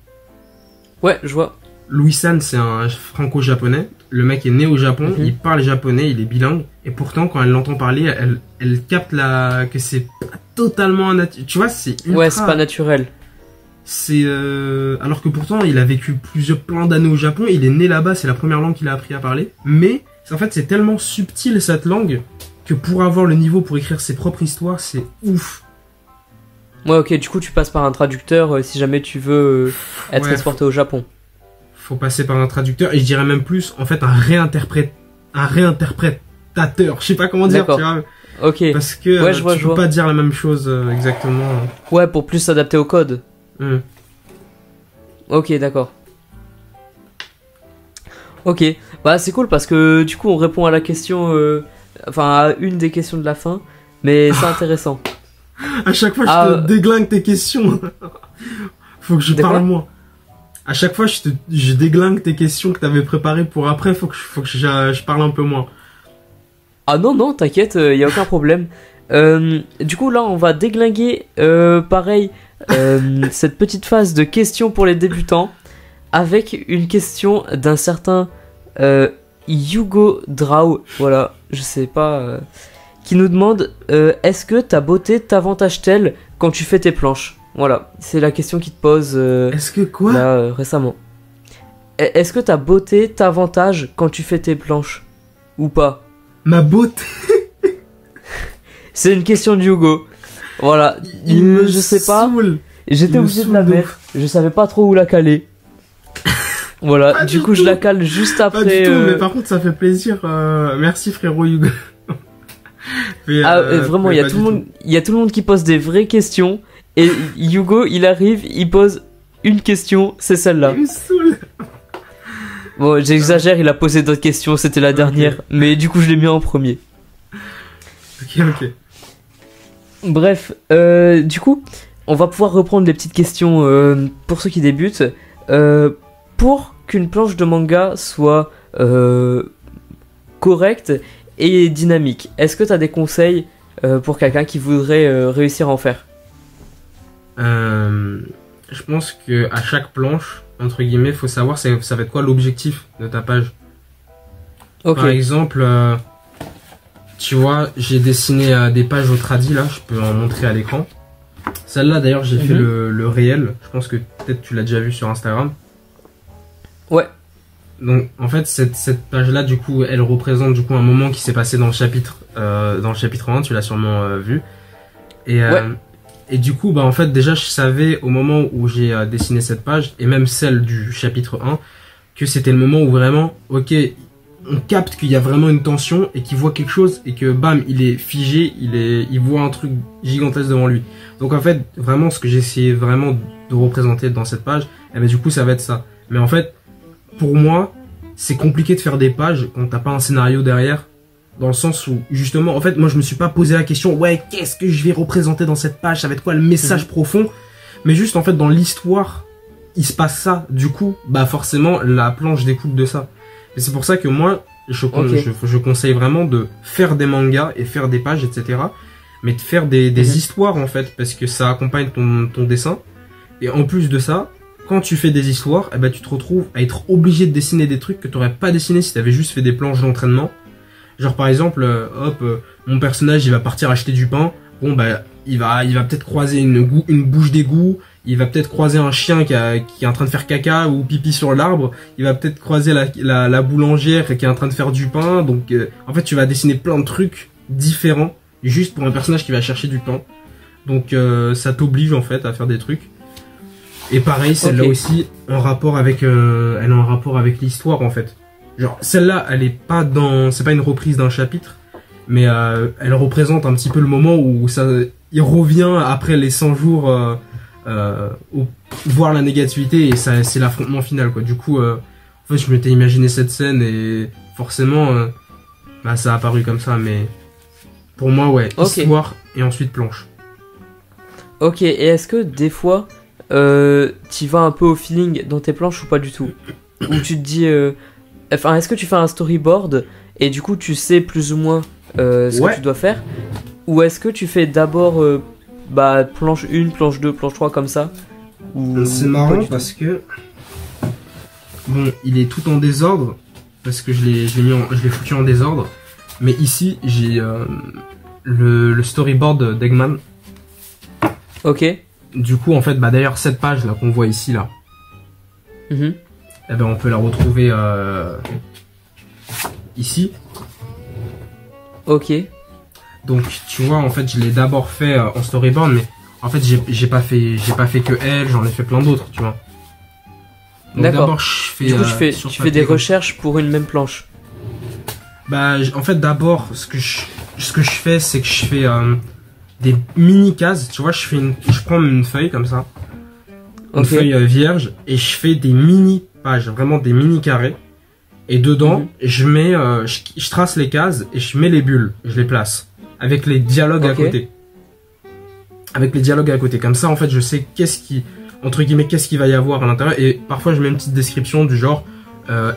Ouais, je vois. Louis-san, c'est un franco-japonais. Le mec est né au Japon, il parle japonais, il est bilingue. Et pourtant, quand elle l'entend parler, elle capte que c'est pas totalement naturel. Tu vois, c'est ultra... Ouais, c'est pas naturel. C'est alors que pourtant, il a vécu plein d'années au Japon. Il est né là-bas, c'est la première langue qu'il a appris à parler. Mais en fait, c'est tellement subtil cette langue que pour avoir le niveau pour écrire ses propres histoires, c'est ouf. Ouais, ok, du coup, tu passes par un traducteur si jamais tu veux être exporté au Japon. Faut passer par un traducteur et je dirais même plus, en fait, un réinterprétateur. Je sais pas comment dire, tu vois. Ok. Parce que tu peux pas dire la même chose exactement. Ouais, pour plus s'adapter au code. Ok, d'accord. Ok, bah c'est cool parce que du coup on répond à la question, à une des questions de la fin, mais c'est intéressant. À chaque fois je te déglingue tes questions. Faut que je parle moins. À chaque fois je déglingue tes questions que t'avais préparées pour après, faut que je parle un peu moins. Ah non, t'inquiète, y a aucun problème. Du coup là on va déglinguer pareil cette petite phase de questions pour les débutants. Avec une question d'un certain Yugo Draw, voilà, je sais pas, qui nous demande est-ce que ta beauté t'avantage-t-elle quand tu fais tes planches? Voilà, c'est la question qu'il te pose est-ce que quoi là, récemment. Est-ce que ta beauté t'avantage quand tu fais tes planches? Ou pas? Ma beauté. C'est une question de Yugo. Voilà, je sais pas, j'étais obligé de la mettre, je savais pas trop où la caler. Voilà, pas du coup je la cale juste après. Pas du tout, mais par contre ça fait plaisir. Merci frérot Hugo. Vraiment, il y a tout le monde qui pose des vraies questions et Hugo il arrive, il pose une question, c'est celle-là. Il me saoule. Bon, j'exagère, il a posé d'autres questions, c'était la dernière, mais du coup je l'ai mis en premier. Ok. Bref, du coup, on va pouvoir reprendre les petites questions pour ceux qui débutent. Pour qu'une planche de manga soit correcte et dynamique, est-ce que tu as des conseils pour quelqu'un qui voudrait réussir à en faire? Je pense que à chaque planche, entre guillemets, faut savoir ça va être quoi l'objectif de ta page. Okay. Par exemple, tu vois, j'ai dessiné des pages au tradi là, je peux en montrer à l'écran. Celle-là d'ailleurs j'ai fait le réel, je pense que peut-être tu l'as déjà vu sur Instagram. Ouais. Donc en fait cette page-là du coup elle représente du coup un moment qui s'est passé dans le chapitre 1, tu l'as sûrement vu. Et du coup bah en fait déjà je savais au moment où j'ai dessiné cette page et même celle du chapitre 1 que c'était le moment où vraiment ok on capte qu'il y a vraiment une tension et qu'il voit quelque chose et que bam il est figé, il voit un truc gigantesque devant lui. Donc en fait vraiment ce que j'ai essayé vraiment de représenter dans cette page, et ben du coup ça va être ça. Mais en fait pour moi c'est compliqué de faire des pages quand t'as pas un scénario derrière, dans le sens où justement en fait moi je me suis pas posé la question ouais qu'est-ce que je vais représenter dans cette page, ça va être quoi le message profond, mais juste en fait dans l'histoire il se passe ça, du coup bah forcément la planche découle de ça. Et c'est pour ça que moi, je conseille vraiment de faire des mangas et faire des pages, etc. Mais de faire des histoires, en fait, parce que ça accompagne ton dessin. Et en plus de ça, quand tu fais des histoires, eh ben, tu te retrouves à être obligé de dessiner des trucs que tu n'aurais pas dessiné si tu avais juste fait des planches d'entraînement. Genre, par exemple, mon personnage, il va partir acheter du pain. Bon, bah, il va peut-être croiser une bouche d'égout. Il va peut-être croiser un chien qui est en train de faire caca ou pipi sur l'arbre. Il va peut-être croiser la boulangère qui est en train de faire du pain. Donc, en fait, tu vas dessiner plein de trucs différents juste pour un personnage qui va chercher du pain. Donc, ça t'oblige en fait à faire des trucs. Et pareil, celle-là aussi, elle est en rapport avec l'histoire en fait. Genre, celle-là, elle est pas c'est pas une reprise d'un chapitre, mais elle représente un petit peu le moment où il revient après les 100 jours. Voir la négativité et ça c'est l'affrontement final quoi. Du coup en fait je m'étais imaginé cette scène et forcément bah, ça a apparu comme ça, mais pour moi ouais histoire et ensuite planche. Ok, et est-ce que des fois tu vas un peu au feeling dans tes planches ou pas du tout, ou tu te dis enfin est-ce que tu fais un storyboard et du coup tu sais plus ou moins ce que tu dois faire, ou est-ce que tu fais d'abord bah planche 1, planche 2, planche 3 comme ça, ou... C'est marrant parce que bon il est tout en désordre parce que je l'ai foutu en désordre, mais ici j'ai le storyboard d'Eggman. Ok. Du coup en fait bah d'ailleurs cette page là qu'on voit ici là, eh ben on peut la retrouver ici. Ok. Donc tu vois en fait je l'ai d'abord fait en storyboard, mais en fait j'ai pas fait que elle, j'en ai fait plein d'autres, tu vois. D'accord. Du coup tu fais des recherches pour une même planche. Bah en fait d'abord ce que je fais c'est que je fais des mini cases, tu vois, je prends une feuille comme ça. Une feuille vierge et je fais des mini pages, vraiment des mini carrés. Et dedans, je mets je trace les cases et je mets les bulles, je les place. Avec les dialogues à côté. Avec les dialogues à côté. Comme ça, en fait, je sais qu'est-ce qu'il va y avoir à l'intérieur. Et parfois, je mets une petite description du genre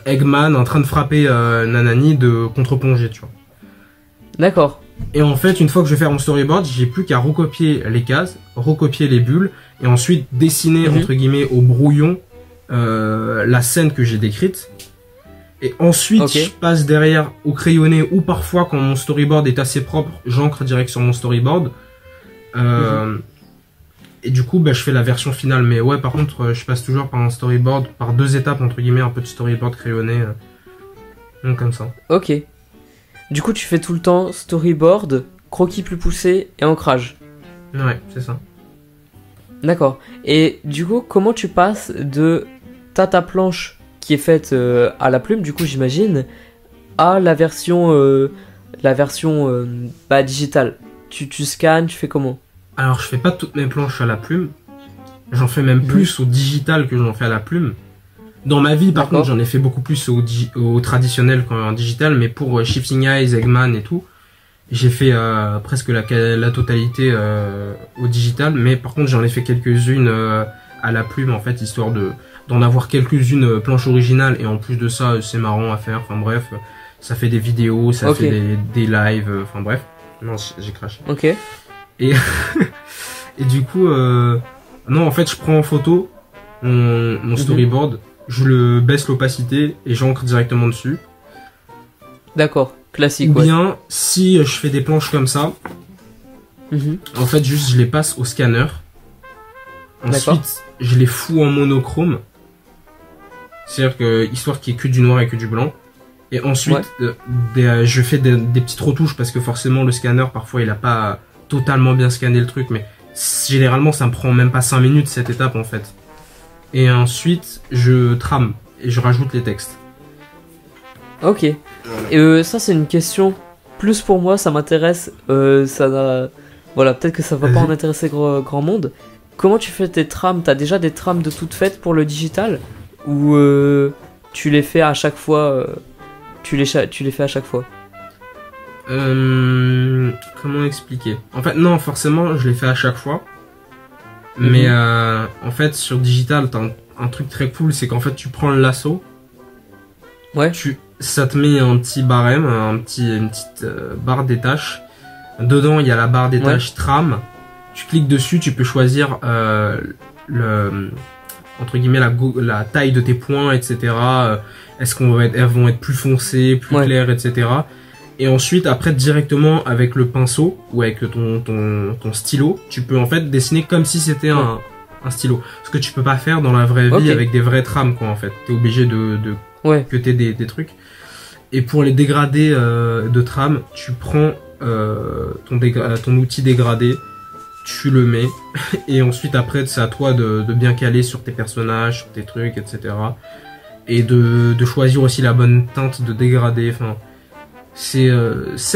Eggman en train de frapper Nanani de contre-plongée, tu vois. D'accord. Et en fait, une fois que je vais faire mon storyboard, j'ai plus qu'à recopier les cases, recopier les bulles, et ensuite dessiner, entre guillemets, au brouillon la scène que j'ai décrite. Et ensuite, je passe derrière au crayonné, ou parfois, quand mon storyboard est assez propre, j'encre direct sur mon storyboard. Et du coup, bah, je fais la version finale. Mais ouais, par contre, je passe toujours par un storyboard, par 2 étapes, entre guillemets, un peu de storyboard crayonné. Donc comme ça. Ok. Du coup, tu fais tout le temps storyboard, croquis plus poussé et ancrage. Ouais, c'est ça. D'accord. Et du coup, comment tu passes de ta planche qui est faite à la plume, du coup j'imagine, à la version digitale. Tu scannes, tu fais comment? Alors je fais pas toutes mes planches à la plume. J'en fais même plus au digital que j'en fais à la plume. Dans ma vie par contre j'en ai fait beaucoup plus au traditionnel qu'en digital, mais pour Shifting Eyes, Eggman et tout, j'ai fait presque la totalité au digital, mais par contre j'en ai fait quelques-unes à la plume en fait, histoire d'en avoir quelques-unes planches originales, et en plus de ça c'est marrant à faire, enfin bref, ça fait des vidéos, ça fait des lives, enfin bref. Non, j'ai craché. Ok. Et, et du coup, non en fait je prends en photo mon storyboard, je le baisse l'opacité et j'encre directement dessus. D'accord, classique. Ou bien, si je fais des planches comme ça, en fait, juste je les passe au scanner. Ensuite, je les fous en monochrome. C'est-à-dire que, histoire qu'il n'y ait que du noir et que du blanc. Et ensuite, je fais des petites retouches parce que forcément, le scanner, parfois, il n'a pas totalement bien scanné le truc. Mais généralement, ça me prend même pas 5 minutes cette étape en fait. Et ensuite, je trame et je rajoute les textes. Ok. Et ça, c'est une question plus pour moi, ça m'intéresse. Voilà, peut-être que ça va pas en intéresser grand monde. Comment tu fais tes trames? T'as déjà des trames de toutes faites pour le digital? Ou tu les fais à chaque fois tu les fais à chaque fois? Comment expliquer? En fait, non, forcément, je les fais à chaque fois. Mais en fait, sur digital, t'as un truc très cool, c'est qu'en fait, tu prends le lasso. Ouais. Ça te met un petit barème, une petite barre des tâches. Dedans, il y a la barre des tâches trame. Tu cliques dessus, tu peux choisir entre guillemets la taille de tes points, etc. Est-ce elles vont être plus foncées, plus claires, etc. Et ensuite, après, directement avec le pinceau ou avec ton stylo, tu peux en fait dessiner comme si c'était un stylo. Ce que tu peux pas faire dans la vraie vie avec des vraies trames, quoi, en fait. T'es obligé de cutter des trucs. Et pour les dégradés de trame, tu prends ton outil dégradé, tu le mets, et ensuite après c'est à toi de bien caler sur tes personnages, sur tes trucs, etc. Et de choisir aussi la bonne teinte de dégradé. Enfin, c'est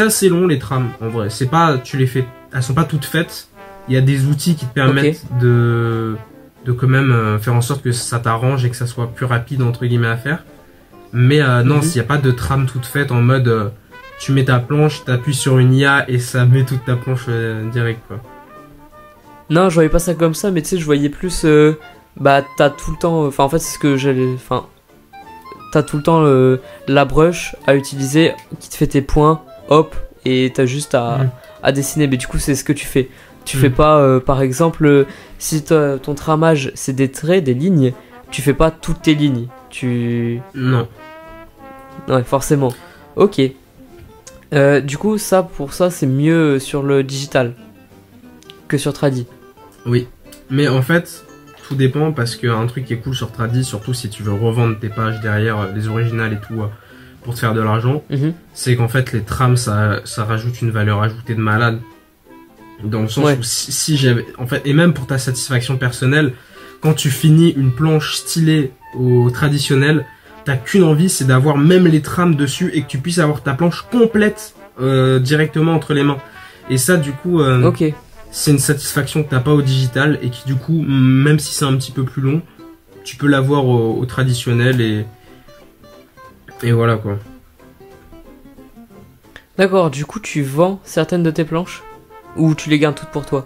assez long les trames en vrai. C'est pas, elles sont pas toutes faites. Il y a des outils qui te permettent de quand même faire en sorte que ça t'arrange et que ça soit plus rapide entre guillemets à faire. Mais non, s'il n'y a pas de trame toute faite en mode tu mets ta planche, t'appuies sur une IA et ça met toute ta planche direct, quoi. Non, je voyais pas ça comme ça, mais tu sais, je voyais plus t'as tout le temps, en fait c'est ce que j'allais, t'as tout le temps la brush à utiliser qui te fait tes points, hop, et t'as juste à dessiner. Mais du coup c'est ce que tu fais. Tu fais pas, par exemple, si ton tramage c'est des traits, des lignes, tu fais pas toutes tes lignes. Non. Ouais, forcément. Ok. Du coup, pour ça, c'est mieux sur le digital que sur Tradi. Oui. Mais en fait, tout dépend parce qu'un truc qui est cool sur Tradi, surtout si tu veux revendre tes pages derrière, les originales et tout, pour te faire de l'argent, c'est qu'en fait, les trames, ça rajoute une valeur ajoutée de malade. Dans le sens où si j'avais... En fait, et même pour ta satisfaction personnelle, quand tu finis une planche stylée au traditionnel, t'as qu'une envie, c'est d'avoir même les trames dessus et que tu puisses avoir ta planche complète directement entre les mains. Et ça, du coup, c'est une satisfaction que t'as pas au digital et qui, du coup, même si c'est un petit peu plus long, tu peux l'avoir au traditionnel et voilà, quoi. D'accord, du coup, tu vends certaines de tes planches ou tu les gardes toutes pour toi?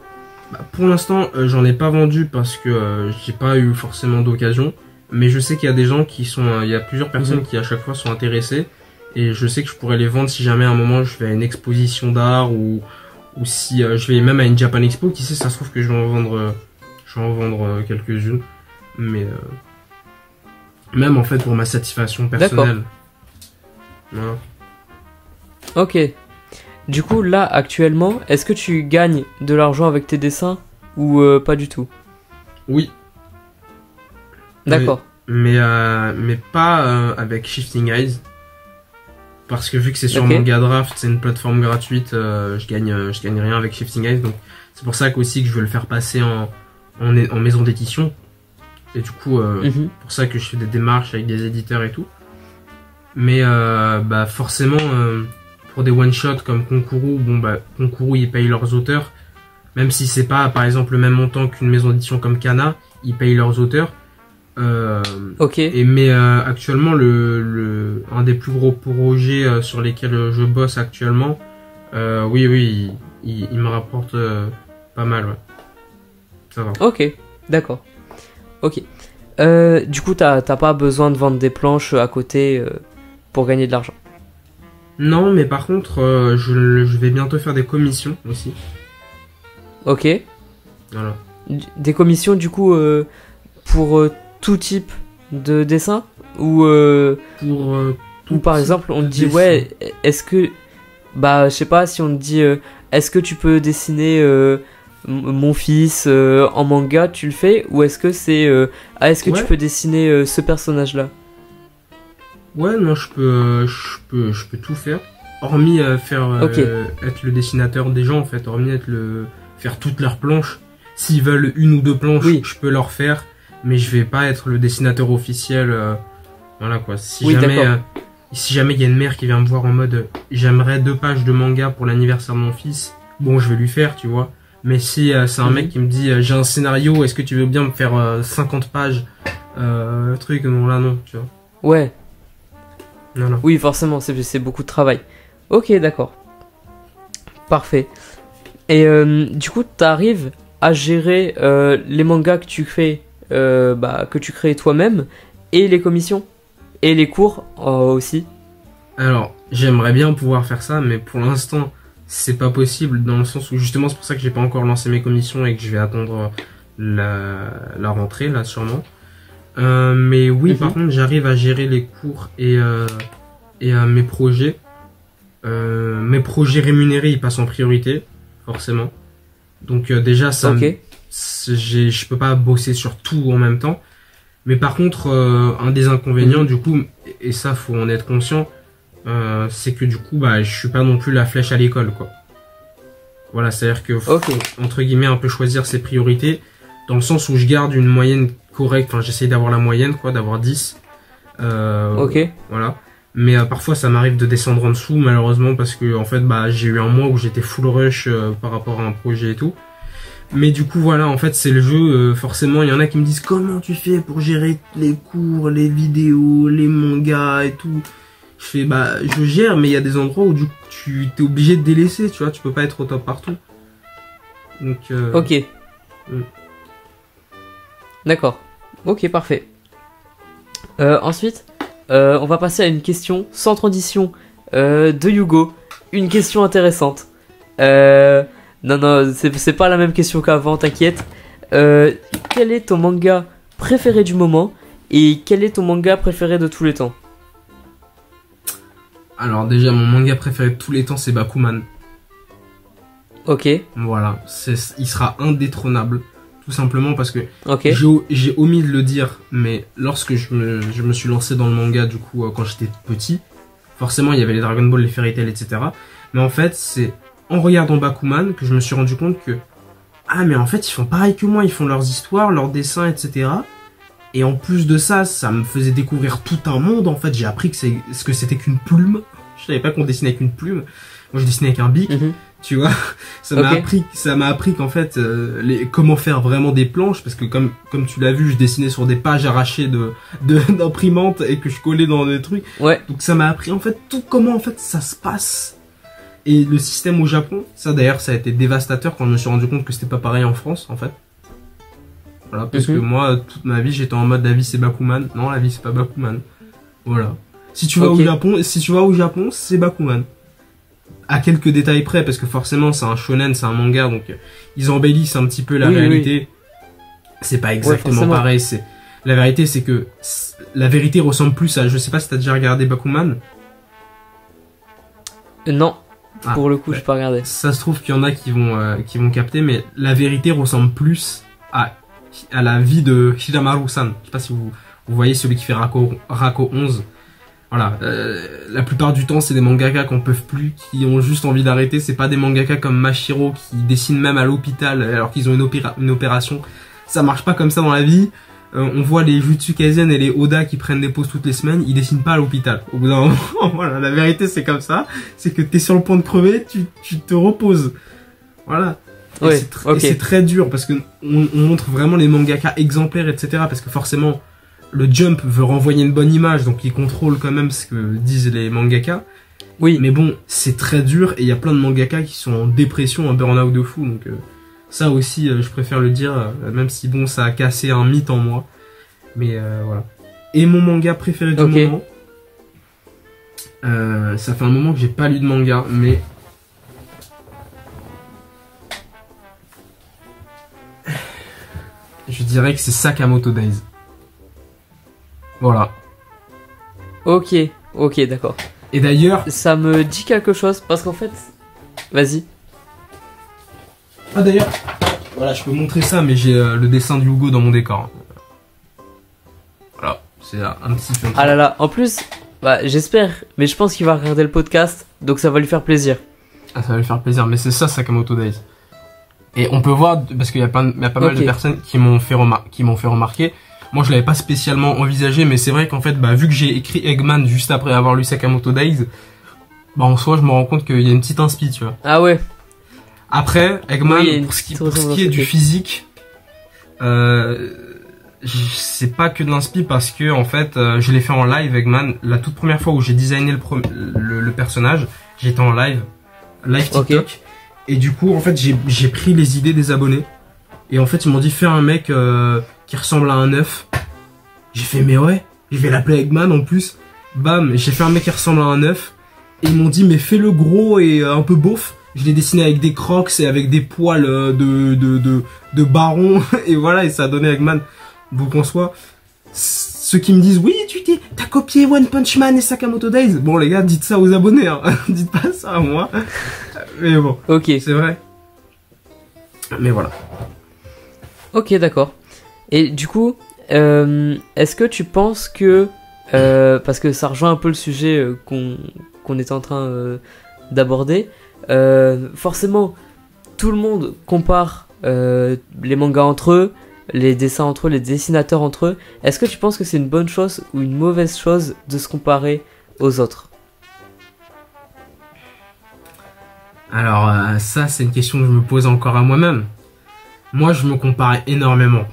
Pour l'instant, j'en ai pas vendu parce que j'ai pas eu forcément d'occasion. Mais je sais qu'il y a des gens il y a plusieurs personnes qui à chaque fois sont intéressées. Et je sais que je pourrais les vendre si jamais à un moment je vais à une exposition d'art ou si je vais même à une Japan Expo. Qui sait, ça se trouve que je vais en vendre quelques-unes. Mais même en fait pour ma satisfaction personnelle. Voilà. Ok. Du coup, là, actuellement, est-ce que tu gagnes de l'argent avec tes dessins ou pas du tout? Oui. D'accord. Oui. Mais pas avec Shifting Eyes. Parce que vu que c'est sur Mangadraft, c'est une plateforme gratuite, je gagne rien avec Shifting Eyes. Donc c'est pour ça aussi que je veux le faire passer en maison d'édition. Et du coup, pour ça que je fais des démarches avec des éditeurs et tout. Mais forcément... pour des one-shots comme Konkuru, Konkuru ils payent leurs auteurs, même si c'est pas par exemple le même montant qu'une maison d'édition comme Kana, ils payent leurs auteurs. Mais actuellement un des plus gros projets sur lesquels je bosse actuellement, il me rapporte pas mal, ouais. Ça va. Ok, d'accord. Ok. Du coup t'as pas besoin de vendre des planches à côté pour gagner de l'argent? Non, mais par contre, je vais bientôt faire des commissions aussi. Ok. Voilà. Des commissions, du coup, pour tout type de dessin ou ou par exemple on te dit ouais, est-ce que bah je sais pas, si on te dit est-ce que tu peux dessiner mon fils en manga, tu le fais, ou est-ce que c'est est-ce que tu peux dessiner ce personnage là? Ouais, non, je peux tout faire, hormis faire être le dessinateur des gens en fait, hormis faire toutes leurs planches. S'ils veulent une ou deux planches, je peux leur faire, mais je vais pas être le dessinateur officiel. Voilà quoi. Si jamais il y a une mère qui vient me voir en mode j'aimerais 2 pages de manga pour l'anniversaire de mon fils, bon, je vais lui faire, tu vois. Mais si c'est un mec qui me dit j'ai un scénario, est-ce que tu veux bien me faire 50 pages truc, non, là non, tu vois. Ouais. Non. Oui, forcément, c'est beaucoup de travail. Ok, d'accord. Parfait. Et du coup, t'arrives à gérer les mangas que tu fais, que tu crées toi-même, et les commissions, et les cours aussi. Alors, j'aimerais bien pouvoir faire ça, mais pour l'instant, c'est pas possible, dans le sens où justement c'est pour ça que j'ai pas encore lancé mes commissions et que je vais attendre la rentrée là sûrement. Mais oui, par contre, j'arrive à gérer les cours et mes projets. Mes projets rémunérés, ils passent en priorité, forcément. Donc déjà, ça, je peux pas bosser sur tout en même temps. Mais par contre, un des inconvénients, du coup, et ça, faut en être conscient, c'est que du coup, je suis pas non plus la flèche à l'école, quoi. Voilà, c'est-à-dire que, entre guillemets, un peu choisir ses priorités, dans le sens où je garde une moyenne correcte, enfin, j'essaye d'avoir la moyenne, quoi, d'avoir 10. Voilà. Mais parfois, ça m'arrive de descendre en dessous, malheureusement, parce que, en fait, j'ai eu un mois où j'étais full rush par rapport à un projet et tout. Mais du coup, voilà, en fait, c'est le jeu. Forcément, il y en a qui me disent comment tu fais pour gérer les cours, les vidéos, les mangas et tout. Je fais, je gère, mais il y a des endroits où tu t'es obligé de délaisser, tu vois, tu peux pas être au top partout. Donc, D'accord. Ok, parfait. Ensuite, on va passer à une question sans transition de Hugo. Une question intéressante. Non, c'est pas la même question qu'avant, t'inquiète. Quel est ton manga préféré du moment et quel est ton manga préféré de tous les temps? Alors déjà, mon manga préféré de tous les temps, c'est Bakuman. Ok. Voilà, il sera indétrônable, tout simplement parce que j'ai omis de le dire, mais lorsque je me suis lancé dans le manga, du coup, quand j'étais petit, forcément, il y avait les Dragon Ball, les Fairy Tail, etc. Mais en fait, c'est en regardant Bakuman que je me suis rendu compte que mais en fait ils font pareil que moi, ils font leurs histoires, leurs dessins, etc. Et en plus de ça, ça me faisait découvrir tout un monde. En fait, j'ai appris que c'était qu'une plume. Je savais pas qu'on dessinait avec une plume. Moi, je dessinais avec un bic, tu vois. Ça m'a appris qu'en fait comment faire vraiment des planches, parce que comme tu l'as vu, je dessinais sur des pages arrachées d'imprimante et que je collais dans des trucs. Ouais. Donc ça m'a appris en fait tout comment en fait ça se passe. Et le système au Japon, ça d'ailleurs, ça a été dévastateur quand je me suis rendu compte que c'était pas pareil en France, en fait. Voilà, parce que moi, toute ma vie, j'étais en mode la vie c'est Bakuman. Non, la vie c'est pas Bakuman. Voilà. Si tu vas au Japon, c'est Bakuman. À quelques détails près, parce que forcément, c'est un shonen, c'est un manga, donc ils embellissent un petit peu la réalité. Oui. C'est pas exactement pareil. La vérité, c'est que la vérité ressemble plus à. Je sais pas si t'as déjà regardé Bakuman. Non. Pour le coup, je peux pas regarder. Ça se trouve qu'il y en a qui vont capter, mais la vérité ressemble plus à la vie de Hidamaru-san. Je sais pas si vous voyez celui qui fait Rako 11. Voilà. La plupart du temps, c'est des mangaka qu'on peut plus, qui ont juste envie d'arrêter. C'est pas des mangaka comme Mashiro qui dessinent même à l'hôpital alors qu'ils ont une opération. Ça marche pas comme ça dans la vie. On voit les Jutsu Kaisen et les Oda qui prennent des pauses toutes les semaines, ils dessinent pas à l'hôpital. Au bout d'un moment, voilà, la vérité c'est comme ça, c'est que t'es sur le point de crever, tu te reposes. Voilà. Et c'est très dur parce que on montre vraiment les mangaka exemplaires, etc. Parce que forcément, le Jump veut renvoyer une bonne image, donc il contrôle quand même ce que disent les mangaka. Oui. Mais bon, c'est très dur et il y a plein de mangaka qui sont en dépression, en burn-out de fou, donc... Ça aussi, je préfère le dire, même si bon, ça a cassé un mythe en moi. Mais voilà. Et mon manga préféré du moment, ça fait un moment que j'ai pas lu de manga, mais... Je dirais que c'est Sakamoto Days. Voilà. Ok, d'accord. Et d'ailleurs... Ça me dit quelque chose, parce qu'en fait... Vas-y. Ah d'ailleurs... Voilà, je peux montrer ça, mais j'ai le dessin de Hugo dans mon décor. Voilà, c'est un petit peu... Ah là là, en plus... Bah, j'espère, mais je pense qu'il va regarder le podcast, donc ça va lui faire plaisir. Ah, ça va lui faire plaisir, mais c'est ça Sakamoto Days. Et on peut voir, parce qu'il y a pas mal de personnes qui m'ont fait remarquer. Moi, je l'avais pas spécialement envisagé, mais c'est vrai qu'en fait, bah, vu que j'ai écrit Eggman juste après avoir lu Sakamoto Days, bah, en soi, je me rends compte qu'il y a une petite inspi, tu vois. Ah ouais. Après, Eggman, oui, pour ce qui est du physique, c'est pas que de l'inspi parce que en fait je l'ai fait en live Eggman. La toute première fois où j'ai designé le personnage, j'étais en live TikTok, et du coup en fait j'ai pris les idées des abonnés, et en fait ils m'ont dit fais un mec qui ressemble à un œuf. J'ai fait mais ouais, je vais l'appeler Eggman en plus. Bam, j'ai fait un mec qui ressemble à un œuf, et ils m'ont dit mais fais-le gros et un peu beauf. Je l'ai dessiné avec des crocs et avec des poils de baron et voilà, et ça a donné Eggman. Donc en soi, ceux qui me disent oui, t'as copié One Punch Man et Sakamoto Days, bon les gars, dites ça aux abonnés, hein. Dites pas ça à moi. Mais bon, ok, c'est vrai. Mais voilà. Ok, d'accord. Et du coup, est-ce que tu penses que, parce que ça rejoint un peu le sujet qu'on était en train d'aborder, forcément, tout le monde compare les mangas entre eux, les dessins entre eux, les dessinateurs entre eux. Est-ce que tu penses que c'est une bonne chose ou une mauvaise chose de se comparer aux autres? Alors ça, c'est une question que je me pose encore à moi-même. Moi, je me compare énormément.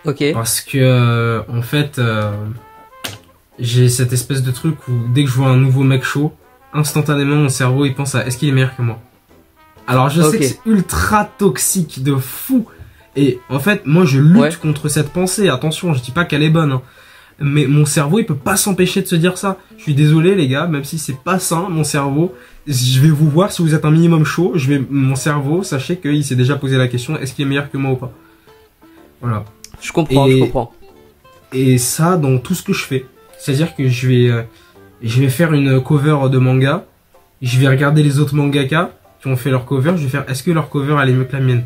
Ok. Parce que en fait, j'ai cette espèce de truc où dès que je vois un nouveau mec chaud, instantanément mon cerveau il pense à est-ce qu'il est meilleur que moi. Alors je sais que c'est ultra toxique de fou. Et en fait, moi je lutte contre cette pensée. Attention, je dis pas qu'elle est bonne, hein. Mais mon cerveau il peut pas s'empêcher de se dire ça. Je suis désolé les gars, même si c'est pas sain, mon cerveau, je vais vous voir si vous êtes un minimum chaud. Mon cerveau, sachez qu'il s'est déjà posé la question est-ce qu'il est meilleur que moi ou pas. Voilà. Je comprends. Et ça dans tout ce que je fais. C'est-à-dire que je vais faire une cover de manga. Je vais regarder les autres mangaka qui ont fait leur cover. Je vais faire est-ce que leur cover elle est mieux que la mienne.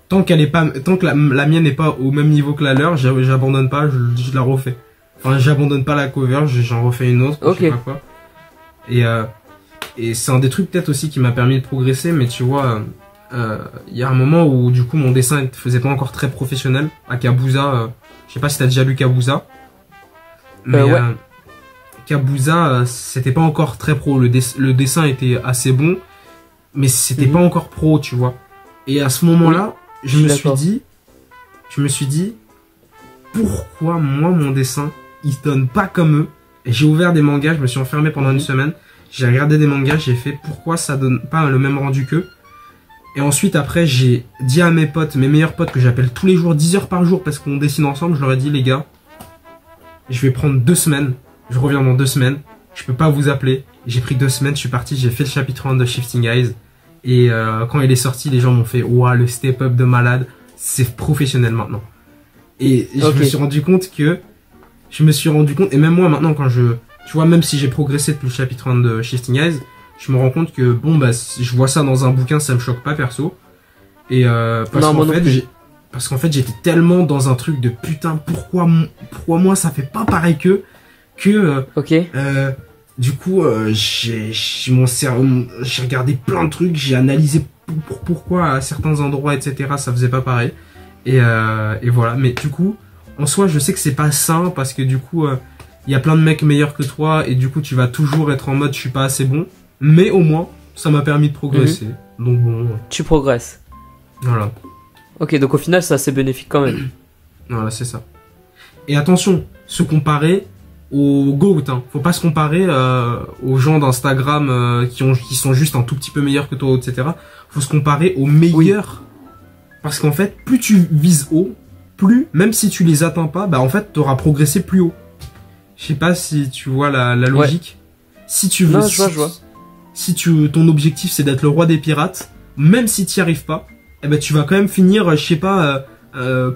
Tant que la mienne n'est pas au même niveau que la leur, j'abandonne pas, je la refais. Enfin, j'abandonne pas la cover, j'en refais une autre, je sais pas quoi. Et c'est un des trucs peut-être aussi qui m'a permis de progresser, mais tu vois, y a un moment où du coup mon dessin ne faisait pas encore très professionnel. À Kabuza, je sais pas si t'as déjà lu Kabuza, mais Kabuza, c'était pas encore très pro. Le dessin était assez bon, mais c'était pas encore pro, tu vois. Et à ce moment-là, je me suis dit, pourquoi moi mon dessin, il se donne pas comme eux? Et j'ai ouvert des mangas, je me suis enfermé pendant une semaine, j'ai regardé des mangas, j'ai fait pourquoi ça donne pas le même rendu qu'eux. Et ensuite après j'ai dit à mes potes, mes meilleurs potes que j'appelle tous les jours, 10 heures par jour parce qu'on dessine ensemble, je leur ai dit les gars, je vais prendre 2 semaines, je reviens dans 2 semaines, je peux pas vous appeler. J'ai pris 2 semaines, je suis parti, j'ai fait le chapitre 1 de Shifting Eyes. Et quand il est sorti, les gens m'ont fait ouah, le step up de malade, c'est professionnel maintenant. Et je me suis rendu compte et même moi maintenant quand tu vois, même si j'ai progressé depuis le chapitre 1 de Shifting Eyes, je me rends compte que bon bah je vois ça dans un bouquin, ça me choque pas perso. Et parce qu'en fait j'étais tellement dans un truc de putain, pourquoi moi ça fait pas pareil que du coup, j'ai regardé plein de trucs, j'ai analysé pourquoi à certains endroits, etc. ça faisait pas pareil. Et voilà. Mais du coup, en soi, je sais que c'est pas sain parce que du coup, il y a plein de mecs meilleurs que toi et du coup, tu vas toujours être en mode je suis pas assez bon. Mais au moins, ça m'a permis de progresser. Donc bon. Tu progresses. Voilà. Ok, donc au final, c'est assez bénéfique quand même. Voilà, c'est ça. Et attention, se comparer aux GOAT, hein. Faut pas se comparer aux gens d'Instagram qui sont juste un tout petit peu meilleurs que toi, etc. Faut se comparer aux meilleurs. Parce qu'en fait, plus tu vises haut, plus, même si tu les atteins pas, bah en fait, t'auras progressé plus haut. Je sais pas si tu vois la logique. Si tu veux, je vois. Si ton objectif c'est d'être le roi des pirates, même si t'y arrives pas, eh ben tu vas quand même finir, je sais pas,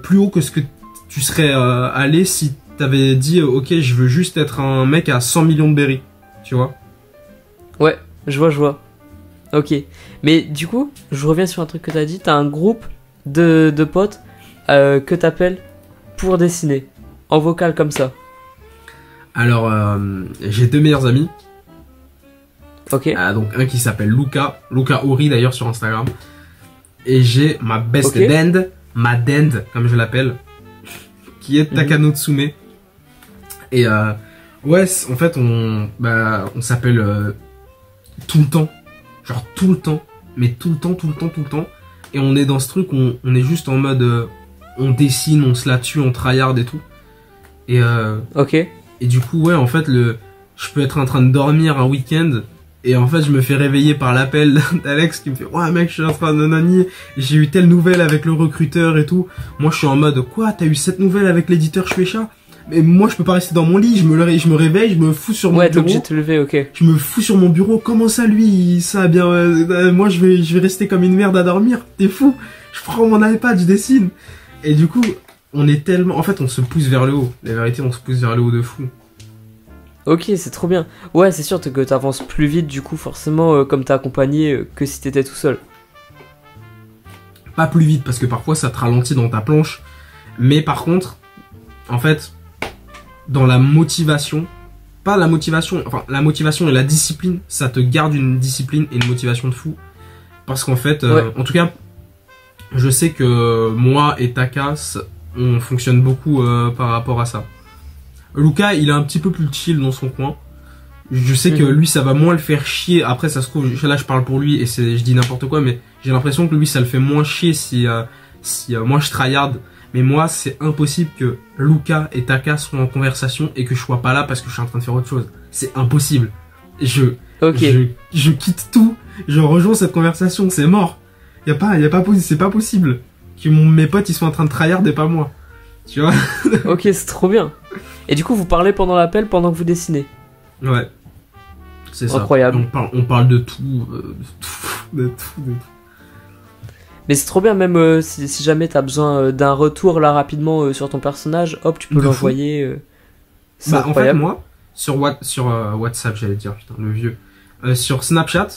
plus haut que ce que tu serais allé si t'avais dit, ok, je veux juste être un mec à 100 millions de berries, tu vois. Ouais, je vois. Ok. Mais du coup, je reviens sur un truc que t'as dit. T'as un groupe de potes que t'appelles pour dessiner. En vocal comme ça. Alors, j'ai 2 meilleurs amis. Ok. Donc un qui s'appelle Luca Ori d'ailleurs sur Instagram. Et j'ai ma best ma dend comme je l'appelle, qui est Takano Tsume. Et ouais, en fait on s'appelle tout le temps, genre tout le temps, mais tout le temps. Et on est dans ce truc où on est juste en mode on dessine, on se la tue, on tryhard et tout. Et ok. Et du coup ouais, en fait je peux être en train de dormir un week-end. Et en fait, je me fais réveiller par l'appel d'Alex qui me fait « Ouais mec, je suis en train de nanani, j'ai eu telle nouvelle avec le recruteur et tout. » Moi, je suis en mode « Quoi, t'as eu cette nouvelle avec l'éditeur Shueisha ?» Mais moi, je peux pas rester dans mon lit, je me réveille, je me fous sur mon bureau. Ouais, t'es obligé de te lever, ok. Je me fous sur mon bureau, comment ça lui, ça a bien... moi, je vais rester comme une merde à dormir, t'es fou. Je prends mon iPad, je dessine. Et du coup, on est tellement... En fait, on se pousse vers le haut. La vérité, on se pousse vers le haut de fou. Ok, c'est trop bien. Ouais, c'est sûr que t'avances plus vite, du coup, forcément, comme t'es accompagné, que si t'étais tout seul. Pas plus vite, parce que parfois ça te ralentit dans ta planche. Mais par contre, en fait, dans la motivation, la motivation et la discipline, ça te garde une discipline et une motivation de fou. Parce qu'en fait, en tout cas, je sais que moi et Taka, on fonctionne beaucoup par rapport à ça. Luca, il est un petit peu plus chill dans son coin. Je sais que lui, ça va moins le faire chier. Après, ça se trouve, là, je parle pour lui et je dis n'importe quoi, mais j'ai l'impression que lui, ça le fait moins chier si moi je tryhard. Mais moi, c'est impossible que Luca et Taka soient en conversation et que je sois pas là parce que je suis en train de faire autre chose. C'est impossible. Je quitte tout. Je rejoins cette conversation. C'est mort. C'est pas possible que mes potes ils soient en train de tryhard et pas moi. Tu vois? Ok, c'est trop bien. Et du coup, vous parlez pendant l'appel, pendant que vous dessinez. Ouais. C'est ça. Incroyable. On parle de tout, de tout. Mais c'est trop bien, même si jamais t'as besoin d'un retour là rapidement sur ton personnage, hop, tu peux l'envoyer. C'est incroyable. En fait, moi, sur WhatsApp, j'allais dire, putain, le vieux. Sur Snapchat,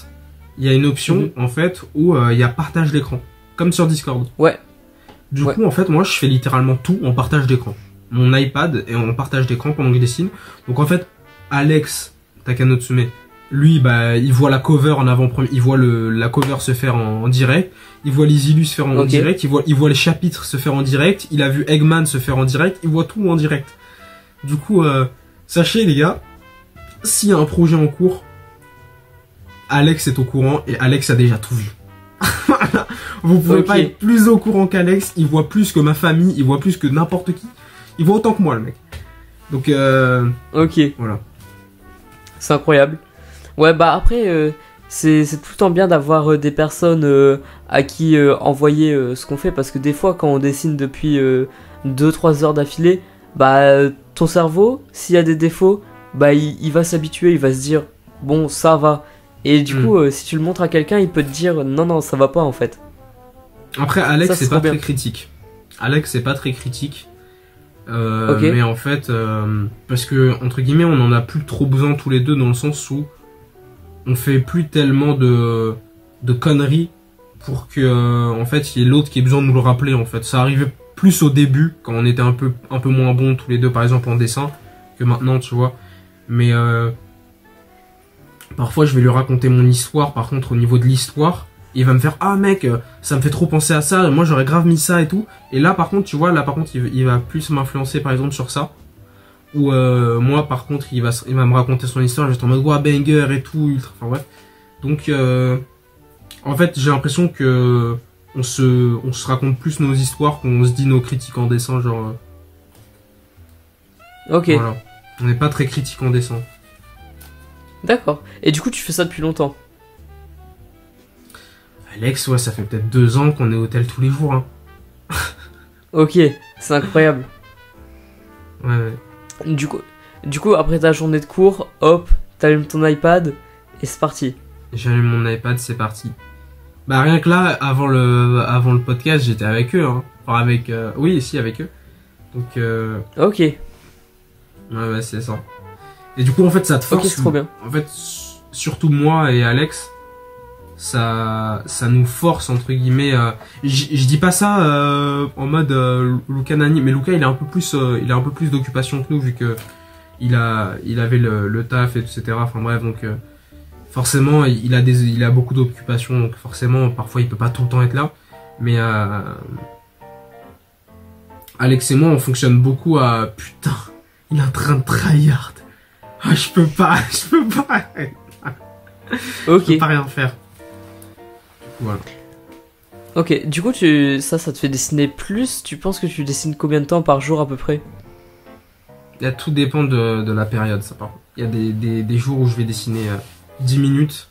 il y a une option en fait où il y a partage d'écran, comme sur Discord. Ouais. Du coup, en fait, moi, je fais littéralement tout en partage d'écran. Mon iPad est en partage d'écran pendant que je dessine. Donc en fait, Alex Takano Tsume, lui, il voit la cover en avant-première, il voit la cover se faire en direct, il voit les illus se faire en direct, il voit les chapitres se faire en direct, il a vu Eggman se faire en direct, il voit tout en direct. Du coup, sachez les gars, s'il y a un projet en cours, Alex est au courant et Alex a déjà tout vu. Vous pouvez pas être plus au courant qu'Alex, il voit plus que ma famille, il voit plus que n'importe qui. Il voit autant que moi, le mec. Donc, ok. Voilà. C'est incroyable. Ouais, après, c'est tout le temps bien d'avoir des personnes à qui envoyer ce qu'on fait. Parce que des fois, quand on dessine depuis 2-3 heures d'affilée, ton cerveau, s'il y a des défauts, il va s'habituer, il va se dire, bon, ça va. Et du coup, si tu le montres à quelqu'un, il peut te dire, non, ça va pas, en fait. Après, Alex, c'est pas très critique. Alex, c'est pas très critique. Mais en fait, parce que entre guillemets, on en a plus trop besoin tous les deux dans le sens où on fait plus tellement de conneries pour que en fait, il y ait l'autre qui ait besoin de nous le rappeler. En fait, ça arrivait plus au début quand on était un peu moins bons tous les deux, par exemple en dessin, que maintenant, tu vois. Mais parfois, je vais lui raconter mon histoire. Par contre, au niveau de l'histoire, il va me faire ah mec, ça me fait trop penser à ça, moi j'aurais grave mis ça et tout. Et là par contre, tu vois, il va plus m'influencer par exemple sur ça. Ou moi par contre, il va me raconter son histoire, je vais être en mode ouais, banger et tout, enfin bref. Donc en fait, j'ai l'impression que on se raconte plus nos histoires qu'on se dit nos critiques en dessin, genre Ok. Voilà. On n'est pas très critique en dessin. D'accord. Et du coup, tu fais ça depuis longtemps? Alex, ouais, ça fait peut-être 2 ans qu'on est au hôtel tous les jours. Hein. Ok, c'est incroyable. Ouais. Du coup, après ta journée de cours, hop, t'allumes ton iPad et c'est parti. J'allume mon iPad, c'est parti. Rien que là, avant le podcast, j'étais avec eux. Hein. Enfin, avec eux. Donc. Ok. Ouais, c'est ça. Et du coup, en fait, ça te force. Ok, c'est trop bien. En fait, surtout moi et Alex, ça nous force, entre guillemets. Je dis pas ça en mode Luca Nani, mais Luca, il a un peu plus d'occupation que nous, vu que il avait le taf, etc. Enfin bref, donc forcément, il a beaucoup d'occupations, donc forcément, parfois, il peut pas tout le temps être là. Mais Alex et moi, on fonctionne beaucoup à putain, il est en train de tryhard. Ah, je peux pas. Ok. Je peux pas rien faire. Voilà. Ok, du coup, ça te fait dessiner plus. Tu penses que tu dessines combien de temps par jour à peu près? Tout dépend de la période, ça par contre. Il y a des jours où je vais dessiner 10 minutes.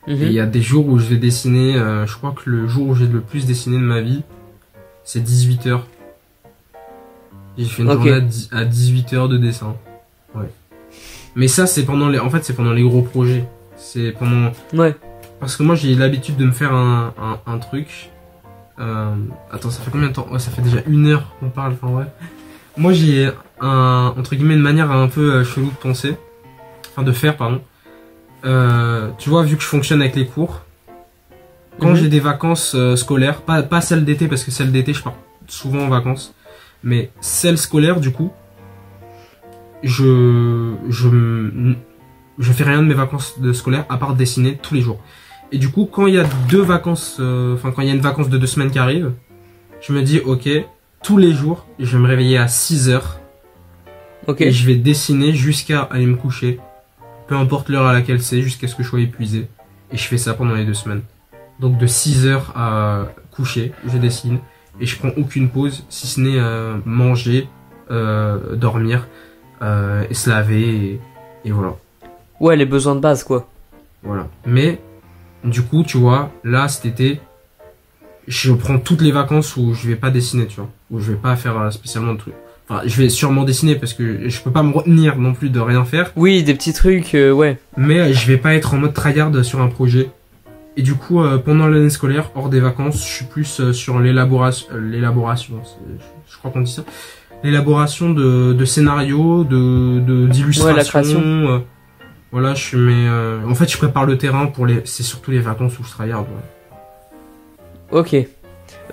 Et il y a des jours où je vais dessiner, je crois que le jour où j'ai le plus dessiné de ma vie, c'est 18 heures. J'ai fait une journée à 18 heures de dessin. Ouais. Mais ça, c'est pendant les gros projets. C'est pendant... Ouais. Parce que moi, j'ai l'habitude de me faire un truc. Attends, ça fait combien de temps? Ouais, ça fait déjà 1 heure qu'on parle, enfin bref. Moi, j'ai entre guillemets, une manière un peu chelou de penser. Enfin, de faire, pardon. Tu vois, vu que je fonctionne avec les cours, quand j'ai des vacances scolaires, pas celles d'été, parce que celles d'été, je pars souvent en vacances, mais celles scolaires, du coup, je fais rien de mes vacances scolaires à part dessiner tous les jours. Et du coup, quand il y a quand il y a une vacance de 2 semaines qui arrive, je me dis, ok, tous les jours, je vais me réveiller à 6 heures. Ok. Et je vais dessiner jusqu'à aller me coucher. Peu importe l'heure à laquelle c'est, jusqu'à ce que je sois épuisé. Et je fais ça pendant les 2 semaines. Donc de 6 heures à coucher, je dessine. Et je prends aucune pause, si ce n'est manger, dormir, et se laver, et voilà. Ouais, les besoins de base, quoi. Voilà. Mais, du coup, tu vois, là, cet été, je prends toutes les vacances où je vais pas dessiner, tu vois. Où je vais pas faire spécialement de trucs. Enfin, je vais sûrement dessiner parce que je peux pas me retenir non plus de rien faire. Oui, des petits trucs, ouais. Mais je vais pas être en mode tryhard sur un projet. Et du coup, pendant l'année scolaire, hors des vacances, je suis plus sur l'élaboration, je crois qu'on dit ça. L'élaboration de scénarios, d'illustrations. Ouais, la création. Voilà, en fait, je prépare le terrain c'est surtout les vacances où je tryhard, ouais. Ok.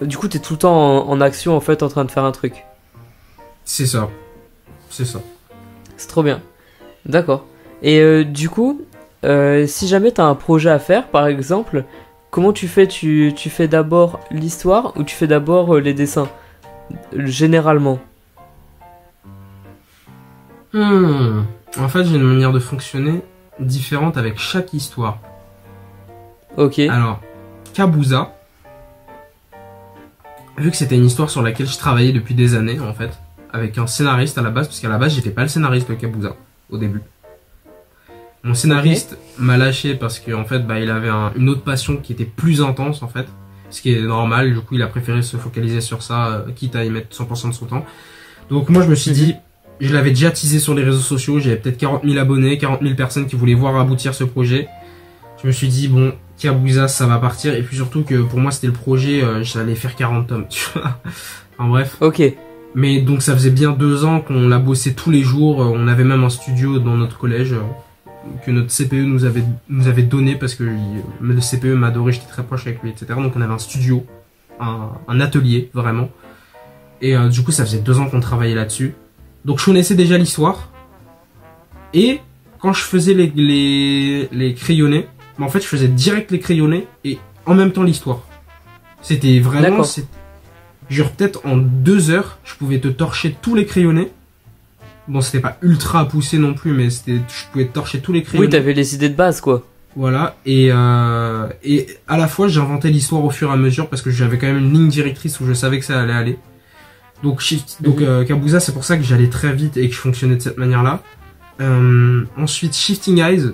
Du coup, t'es tout le temps en action, en fait, en train de faire un truc. C'est ça. C'est ça. C'est trop bien. D'accord. Et du coup, si jamais t'as un projet à faire, par exemple, comment tu fais? Tu fais d'abord l'histoire ou tu fais d'abord les dessins? Généralement. En fait, j'ai une manière de fonctionner différente avec chaque histoire. Ok. Alors, Kabuza, vu que c'était une histoire sur laquelle je travaillais depuis des années, en fait, avec un scénariste à la base, parce qu'à la base, j'étais pas le scénariste de Kabuza, au début. Mon scénariste m'a lâché parce qu'en fait, il avait une autre passion qui était plus intense, en fait. Ce qui est normal, du coup, il a préféré se focaliser sur ça, quitte à y mettre 100% de son temps. Donc moi, je me suis dit, je l'avais déjà teasé sur les réseaux sociaux, j'avais peut-être 40 000 abonnés, 40 000 personnes qui voulaient voir aboutir ce projet. Je me suis dit, bon, Kabuza, ça va partir. Et puis surtout que pour moi, c'était le projet, j'allais faire 40 tomes, tu vois. Enfin bref. Ok. Mais donc ça faisait bien 2 ans qu'on l'a bossé tous les jours. On avait même un studio dans notre collège que notre CPE nous avait donné parce que le CPE m'adorait, j'étais très proche avec lui, etc. Donc on avait un studio, un atelier, vraiment. Et du coup, ça faisait 2 ans qu'on travaillait là-dessus. Donc je connaissais déjà l'histoire. Et quand je faisais les crayonnés, en fait je faisais direct les crayonnés et en même temps l'histoire. C'était vraiment... Genre peut-être en 2 heures, je pouvais te torcher tous les crayonnés. Bon, c'était pas ultra poussé non plus, mais je pouvais te torcher tous les crayonnés. Oui, t'avais les idées de base, quoi. Voilà, et à la fois j'inventais l'histoire au fur et à mesure parce que j'avais quand même une ligne directrice où je savais que ça allait aller. Donc Kabuza, c'est pour ça que j'allais très vite et que je fonctionnais de cette manière-là. Ensuite, Shifting Eyes,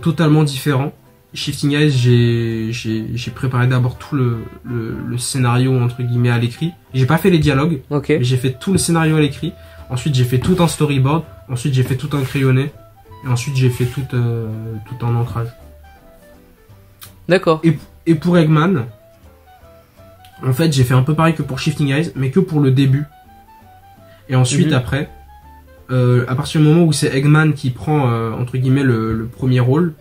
totalement différent. Shifting Eyes, j'ai préparé d'abord tout le scénario entre guillemets à l'écrit. J'ai pas fait les dialogues, mais j'ai fait tout le scénario à l'écrit. Ensuite, j'ai fait tout un storyboard. Ensuite, j'ai fait tout un crayonné. Et ensuite, j'ai fait tout un ancrage. D'accord. Et pour Eggman, en fait, j'ai fait un peu pareil que pour Shifting Eyes, mais que pour le début. Et ensuite, après, à partir du moment où c'est Eggman qui prend, entre guillemets, le premier rôle,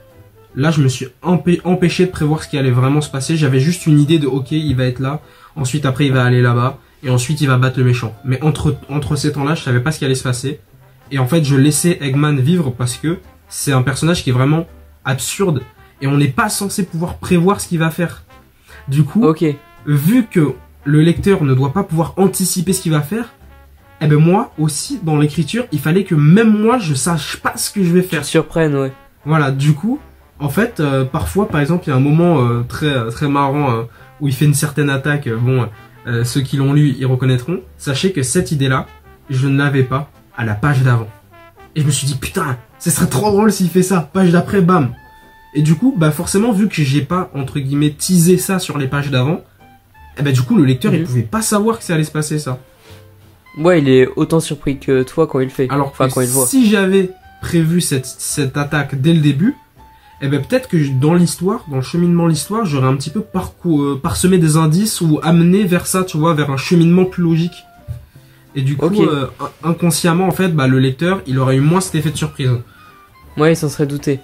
là, je me suis empêché de prévoir ce qui allait vraiment se passer. J'avais juste une idée de, ok, il va être là, ensuite, après, il va aller là-bas, et ensuite, il va battre le méchant. Mais entre ces temps-là, je savais pas ce qui allait se passer. Et en fait, je laissais Eggman vivre parce que c'est un personnage qui est vraiment absurde, et on n'est pas censé pouvoir prévoir ce qu'il va faire. Du coup, vu que le lecteur ne doit pas pouvoir anticiper ce qu'il va faire, eh ben moi aussi, dans l'écriture, il fallait que même moi, je sache pas ce que je vais faire. Tu te surprennes, ouais. Voilà, du coup, en fait, parfois, par exemple, il y a un moment très marrant où il fait une certaine attaque. Ceux qui l'ont lu, ils reconnaîtront. Sachez que cette idée-là, je ne l'avais pas à la page d'avant. Et je me suis dit, putain, ce serait trop drôle s'il fait ça. Page d'après, bam. Et du coup, bah forcément, vu que j'ai pas, entre guillemets, teasé ça sur les pages d'avant, eh ben du coup, le lecteur, il pouvait pas savoir que ça allait se passer, ça. Ouais, il est autant surpris que toi quand il le fait. Alors quand il voit. Si j'avais prévu cette attaque dès le début, eh ben peut-être que dans l'histoire, dans le cheminement de l'histoire, j'aurais un petit peu parsemé des indices ou amené vers ça, tu vois, vers un cheminement plus logique. Et du coup, inconsciemment, en fait, bah le lecteur, il aurait eu moins cet effet de surprise. Ouais, il s'en serait douté.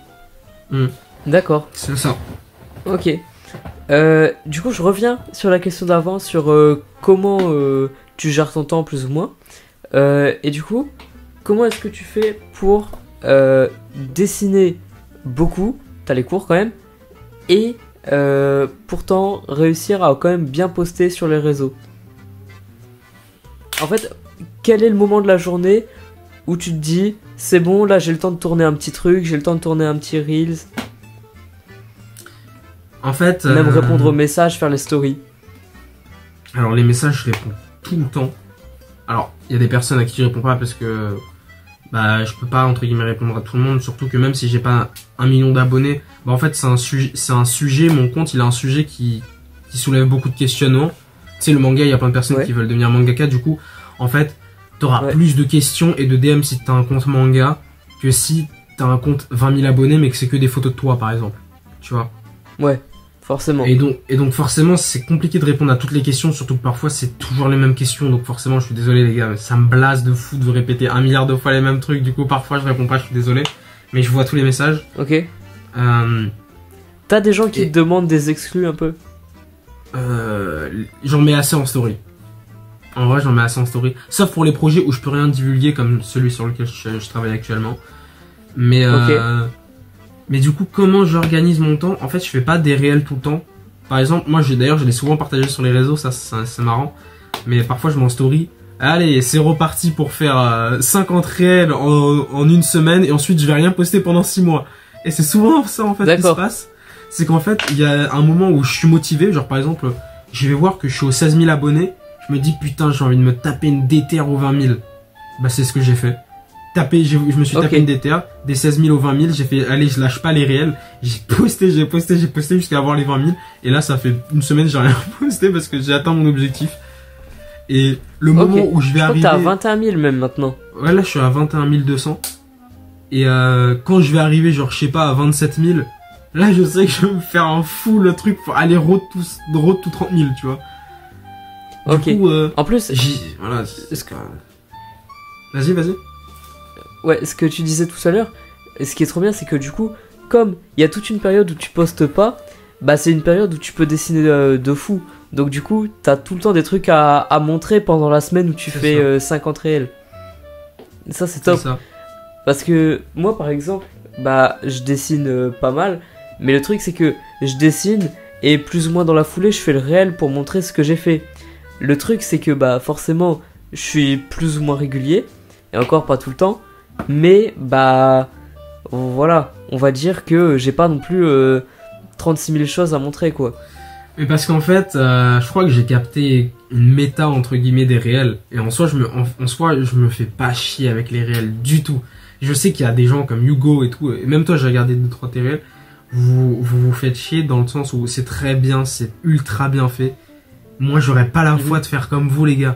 D'accord. C'est ça. Ok. Du coup, je reviens sur la question d'avant, sur comment tu gères ton temps plus ou moins. Et du coup, comment est-ce que tu fais pour dessiner beaucoup, t'as les cours quand même, et pourtant réussir à quand même bien poster sur les réseaux? En fait, quel est le moment de la journée où tu te dis, c'est bon, là j'ai le temps de tourner un petit truc, j'ai le temps de tourner un petit Reels? En fait... Même répondre aux messages, faire les stories. Alors les messages, je réponds tout le temps. Alors, il y a des personnes à qui je réponds pas parce que bah je peux pas entre guillemets répondre à tout le monde, surtout que même si j'ai pas 1 million d'abonnés, bah en fait c'est un sujet, mon compte il a un sujet qui soulève beaucoup de questionnements. Tu sais, le manga, il y a plein de personnes qui veulent devenir mangaka, du coup en fait t'auras plus de questions et de DM si t'as un compte manga que si t'as un compte 20 000 abonnés mais que c'est que des photos de toi par exemple, tu vois. Ouais, forcément. Et donc forcément c'est compliqué de répondre à toutes les questions, surtout que parfois c'est toujours les mêmes questions, donc forcément je suis désolé les gars, ça me blase de fou de répéter 1 milliard de fois les mêmes trucs, du coup parfois je réponds pas, je suis désolé, mais je vois tous les messages. Ok. T'as des gens qui te demandent des exclus un peu? J'en mets assez en story. En vrai j'en mets assez en story, sauf pour les projets où je peux rien divulguer comme celui sur lequel je travaille actuellement. Mais mais du coup, comment j'organise mon temps? En fait, je fais pas des réels tout le temps. Par exemple, moi, d'ailleurs, je l'ai souvent partagé sur les réseaux, ça, c'est marrant. Mais parfois, je m'en story. Allez, c'est reparti pour faire 50 réels en une semaine, et ensuite, je vais rien poster pendant 6 mois. Et c'est souvent ça, en fait, qui se passe. C'est qu'en fait, il y a un moment où je suis motivé. Genre, par exemple, je vais voir que je suis aux 16 000 abonnés. Je me dis, putain, j'ai envie de me taper une DTR aux 20 000. Bah, c'est ce que j'ai fait. Je me suis tapé une DTR, des 16 000 aux 20 000, j'ai fait, allez, je lâche pas les réels, j'ai posté jusqu'à avoir les 20 000, et là, ça fait une semaine, j'ai rien posté parce que j'ai atteint mon objectif. Et le moment où je vais arriver... T'es à 21 000 même maintenant. Ouais, là, je suis à 21 200. Et quand je vais arriver, genre, je sais pas, à 27 000, là, je sais que je vais me faire un fou le truc pour aller road to 30 000, tu vois. Du coup, en plus, voilà. Vas-y. Ouais, ce que tu disais tout à l'heure, ce qui est trop bien, c'est que du coup, comme il y a toute une période où tu postes pas, bah c'est une période où tu peux dessiner de fou. Donc du coup, t'as tout le temps des trucs à montrer pendant la semaine où tu fais 50 réels. Et ça, c'est top. Parce que moi, par exemple, bah je dessine pas mal, mais le truc, c'est que je dessine et plus ou moins dans la foulée, je fais le réel pour montrer ce que j'ai fait. Le truc, c'est que bah forcément, je suis plus ou moins régulier, et encore pas tout le temps. Mais bah voilà, on va dire que j'ai pas non plus 36 000 choses à montrer quoi. Mais parce qu'en fait, je crois que j'ai capté une méta entre guillemets des réels. Et en soi, je me fais pas chier avec les réels du tout. Je sais qu'il y a des gens comme Hugo et tout, et même toi j'ai regardé 2-3 tes réels, vous faites chier dans le sens où c'est très bien, c'est ultra bien fait. Moi j'aurais pas la foi de faire comme vous les gars.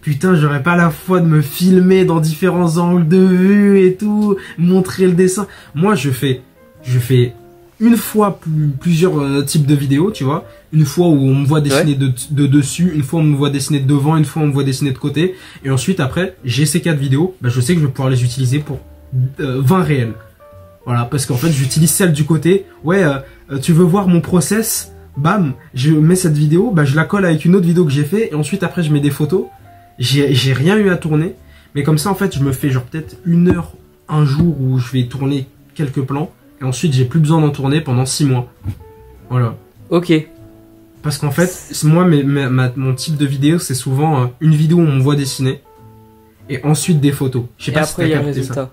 Putain, j'aurais pas la foi de me filmer dans différents angles de vue et tout, montrer le dessin. Moi, je fais une fois plusieurs types de vidéos, tu vois. Une fois où on me voit dessiner de dessus, une fois on me voit dessiner de devant, une fois on me voit dessiner de côté. Et ensuite, après, j'ai ces 4 vidéos, bah, je sais que je vais pouvoir les utiliser pour 20 réels. Voilà, parce qu'en fait, j'utilise celle du côté. Ouais, tu veux voir mon process? Bam, je mets cette vidéo, bah, je la colle avec une autre vidéo que j'ai fait. Et ensuite, après, je mets des photos. J'ai rien eu à tourner. Mais comme ça, en fait, je me fais genre peut-être 1 heure un jour où je vais tourner quelques plans. Et ensuite, j'ai plus besoin d'en tourner pendant 6 mois. Voilà. Ok. Parce qu'en fait, moi, mon type de vidéo, c'est souvent une vidéo où on me voit dessiner. Et ensuite des photos. Je sais pas si t'as capté ça.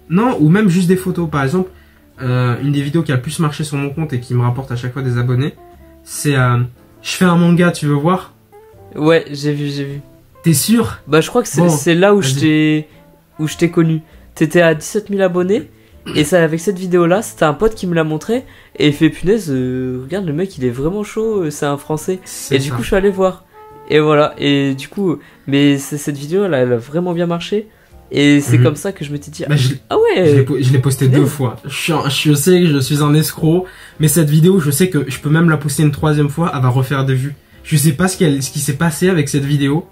Non, ou même juste des photos. Par exemple, une des vidéos qui a le plus marché sur mon compte et qui me rapporte à chaque fois des abonnés, c'est je fais un manga, tu veux voir? Ouais, j'ai vu. T'es sûr? Bah, je crois que c'est là où je t'ai connu. T'étais à 17 000 abonnés. Et ça, avec cette vidéo-là, c'était un pote qui me l'a montré. Et il fait, punaise, regarde, le mec, il est vraiment chaud, c'est un Français. Et du coup, je suis allé voir. Et voilà, et du coup, mais cette vidéo, elle a vraiment bien marché. Et c'est comme ça que je m'étais dit, bah, ah ouais. Je l'ai posté 2 fois. Je sais que je suis un escroc, mais cette vidéo, je sais que je peux même la poster une 3e fois, elle va refaire des vues. Je sais pas ce qui s'est passé avec cette vidéo.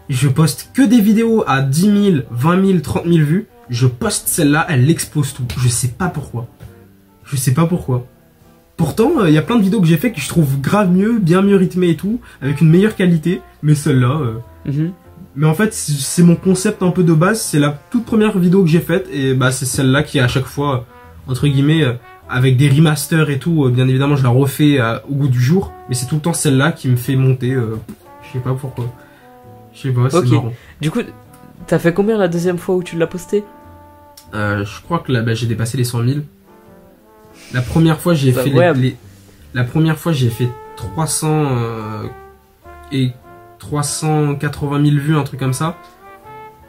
Je poste que des vidéos à 10 000, 20 000, 30 000 vues. Je poste celle-là, elle explose tout. Je sais pas pourquoi. Je sais pas pourquoi. Pourtant, il y a plein de vidéos que j'ai fait que je trouve grave mieux, bien mieux rythmées et tout, avec une meilleure qualité. Mais celle-là... Mais en fait, c'est mon concept un peu de base. C'est la toute première vidéo que j'ai faite. Et bah, c'est celle-là qui, à chaque fois, entre guillemets, avec des remasters et tout, bien évidemment, je la refais au goût du jour. Mais c'est tout le temps celle-là qui me fait monter. Je sais pas pourquoi. Je sais pas, c'est marrant. Du coup, t'as fait combien la 2e fois où tu l'as posté? Je crois que là, bah, j'ai dépassé les 100 000. La première fois, j'ai fait la première fois, j'ai fait 300 et 380 000 vues, un truc comme ça.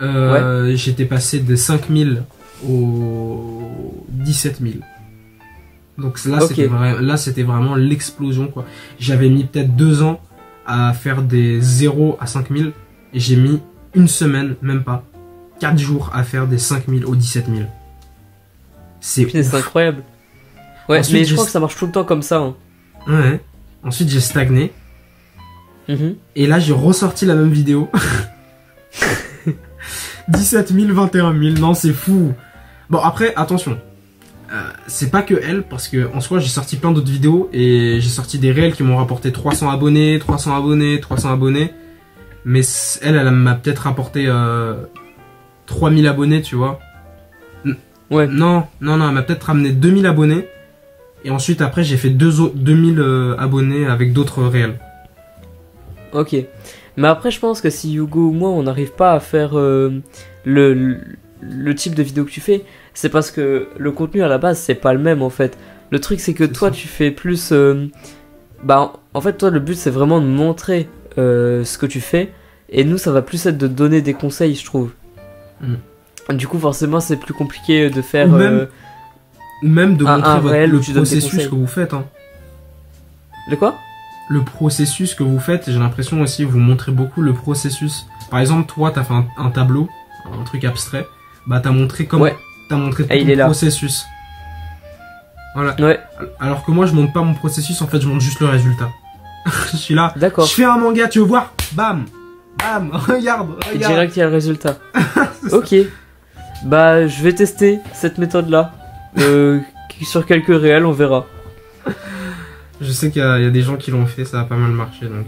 J'étais passé de 5 000 aux 17 000. Donc là, c'était vraiment l'explosion, quoi. J'avais mis peut-être 2 ans à faire des 0 à 5 000 et j'ai mis 1 semaine, même pas, 4 jours à faire des 5 000 aux 17 000. C'est incroyable. Ouais, ensuite, mais je crois que ça marche tout le temps comme ça. Hein. Ouais. Ensuite, j'ai stagné. Et là, j'ai ressorti la même vidéo. 17 000, 21 000. Non, c'est fou. Bon, après, attention. C'est pas que elle, parce que en soi, j'ai sorti plein d'autres vidéos et j'ai sorti des réels qui m'ont rapporté 300 abonnés, 300 abonnés, 300 abonnés. Mais elle m'a peut-être rapporté 3000 abonnés, tu vois. Ouais. Non, elle m'a peut-être ramené 2000 abonnés. Et ensuite, après, j'ai fait 2000 abonnés avec d'autres réels. Ok. Mais après, je pense que si Hugo ou moi, on n'arrive pas à faire le type de vidéo que tu fais, c'est parce que le contenu à la base, c'est pas le même en fait. Le truc, c'est que toi, tu fais plus... en fait, toi, le but, c'est vraiment de montrer ce que tu fais. Et nous, ça va plus être de donner des conseils, je trouve. Du coup, forcément, c'est plus compliqué de faire... Même de montrer le processus que vous faites. Hein. De quoi? Le processus que vous faites, j'ai l'impression aussi, vous montrez beaucoup le processus. Par exemple, toi, t'as fait un tableau, un truc abstrait. Bah, t'as montré comment... Ouais. T'as montré tout le processus. Voilà. Ouais. Alors que moi, je montre pas mon processus, en fait, je montre juste le résultat. Je suis là. D'accord. Je fais un manga, tu veux voir? Bam! Bam! Regarde! Direct, il y a le résultat. Ok. Bah, je vais tester cette méthode-là. Sur quelques réels, on verra. Je sais qu'il y a des gens qui l'ont fait, ça a pas mal marché, donc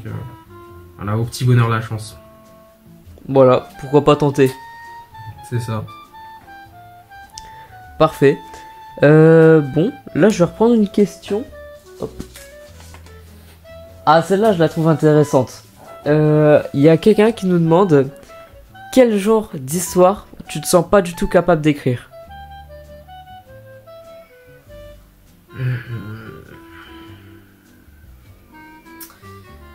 voilà, au petit bonheur la chance. Voilà, pourquoi pas tenter. C'est ça. Parfait. Bon, là je vais reprendre une question. Hop. Ah, celle-là je la trouve intéressante. Il y a quelqu'un qui nous demande quel genre d'histoire tu te sens pas du tout capable d'écrire.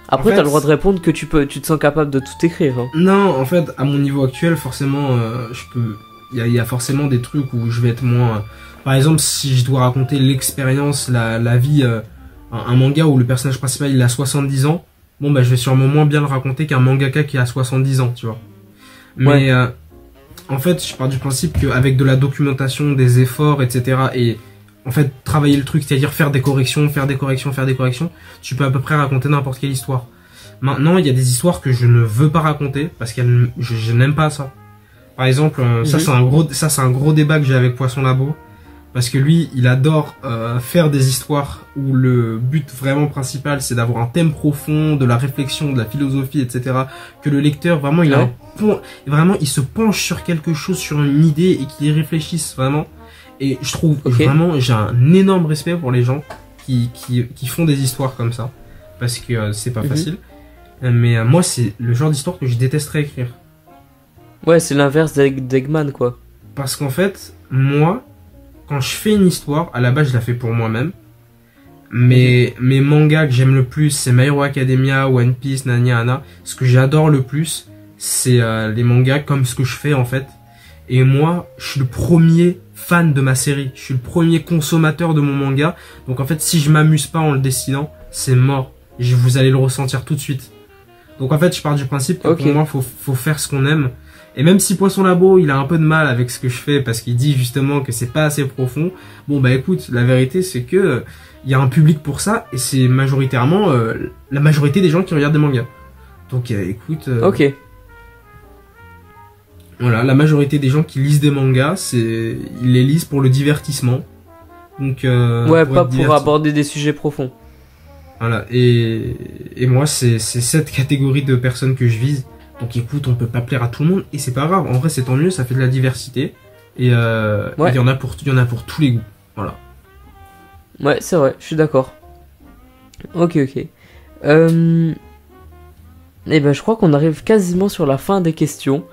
Après, t'as le droit de répondre que tu te sens capable de tout écrire. Hein. Non, en fait, à mon niveau actuel, forcément, il y a forcément des trucs où je vais être moins. Par exemple, si je dois raconter l'expérience, la vie, un manga où le personnage principal il a 70 ans, bon bah je vais sûrement moins bien le raconter qu'un mangaka qui a 70 ans, tu vois. Mais en fait, je pars du principe qu'avec de la documentation, des efforts, etc. et en fait, travailler le truc, c'est-à-dire faire des corrections, tu peux à peu près raconter n'importe quelle histoire. Maintenant, il y a des histoires que je ne veux pas raconter parce que je n'aime pas ça. Par exemple, ça c'est un gros débat que j'ai avec Poisson Labo. Parce que lui, il adore faire des histoires où le but vraiment principal, c'est d'avoir un thème profond, de la réflexion, de la philosophie, etc. Que le lecteur, vraiment, il se penche sur quelque chose, sur une idée et qu'il y réfléchisse vraiment. Et je trouve vraiment, j'ai un énorme respect pour les gens qui font des histoires comme ça. Parce que c'est pas facile. Mais moi, c'est le genre d'histoire que je détesterais écrire. Ouais, c'est l'inverse d'Eggman, quoi. Parce qu'en fait, moi... Quand je fais une histoire, à la base je la fais pour moi-même. Mais mes mangas que j'aime le plus, c'est My Hero Academia, One Piece, Nanya Hana. Ce que j'adore le plus, c'est les mangas comme ce que je fais en fait. Et moi, je suis le premier fan de ma série. Je suis le premier consommateur de mon manga. Donc en fait, si je m'amuse pas en le dessinant, c'est mort. Vous allez le ressentir tout de suite. Donc en fait, je pars du principe que pour moi, faut faire ce qu'on aime. Et même si Poisson Labo, il a un peu de mal avec ce que je fais parce qu'il dit justement que c'est pas assez profond. Bon bah écoute, la vérité c'est que il y a un public pour ça et c'est majoritairement la majorité des gens qui regardent des mangas. Donc écoute. Voilà, la majorité des gens qui lisent des mangas, ils les lisent pour le divertissement. Donc ouais, pas pour aborder des sujets profonds. Voilà, et moi c'est cette catégorie de personnes que je vise. Donc écoute, on peut pas plaire à tout le monde et c'est pas grave. En vrai, c'est tant mieux, ça fait de la diversité et il y en a pour tous les goûts. Voilà. Ouais, c'est vrai, je suis d'accord. Ok. Et ben, je crois qu'on arrive quasiment sur la fin des questions.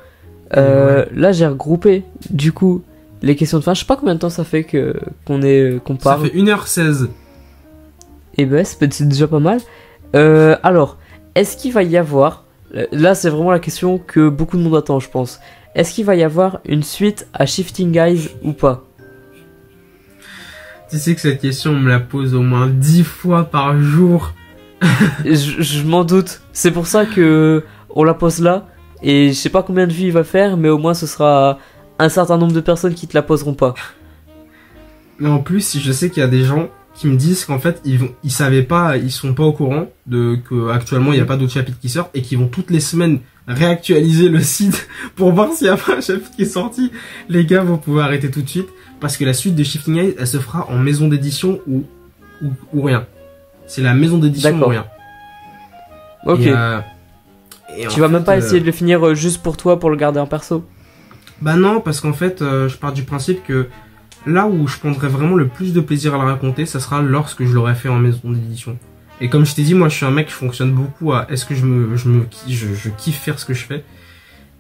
Là, j'ai regroupé du coup les questions de fin. Je sais pas combien de temps ça fait qu'on parle. Ça fait 1h16. Et ben, c'est déjà pas mal. Alors, est-ce qu'il va y avoir... Là, c'est vraiment la question que beaucoup de monde attend, je pense. Est-ce qu'il va y avoir une suite à Shifting Eyes ou pas? Tu sais que cette question, on me la pose au moins 10 fois par jour. je m'en doute. C'est pour ça que on la pose là. Et je sais pas combien de vues il va faire, mais au moins ce sera un certain nombre de personnes qui te la poseront pas. Mais en plus, je sais qu'il y a des gens qui me disent qu'en fait ils savaient pas, ils sont pas au courant que actuellement il y a pas d'autres chapitres qui sortent et qu'ils vont toutes les semaines réactualiser le site pour voir s'il y a pas un chapitre qui est sorti. Les gars, vous pouvez arrêter tout de suite parce que la suite de Shifting Eyes, elle se fera en maison d'édition ou rien. C'est la maison d'édition ou rien. Ok. Et tu vas même pas essayer de le finir juste pour toi, pour le garder en perso? Bah non, parce qu'en fait je pars du principe que là où je prendrai vraiment le plus de plaisir à la raconter, ça sera lorsque je l'aurai fait en maison d'édition. Et comme je t'ai dit, moi je suis un mec qui fonctionne beaucoup à est-ce que je kiffe faire ce que je fais.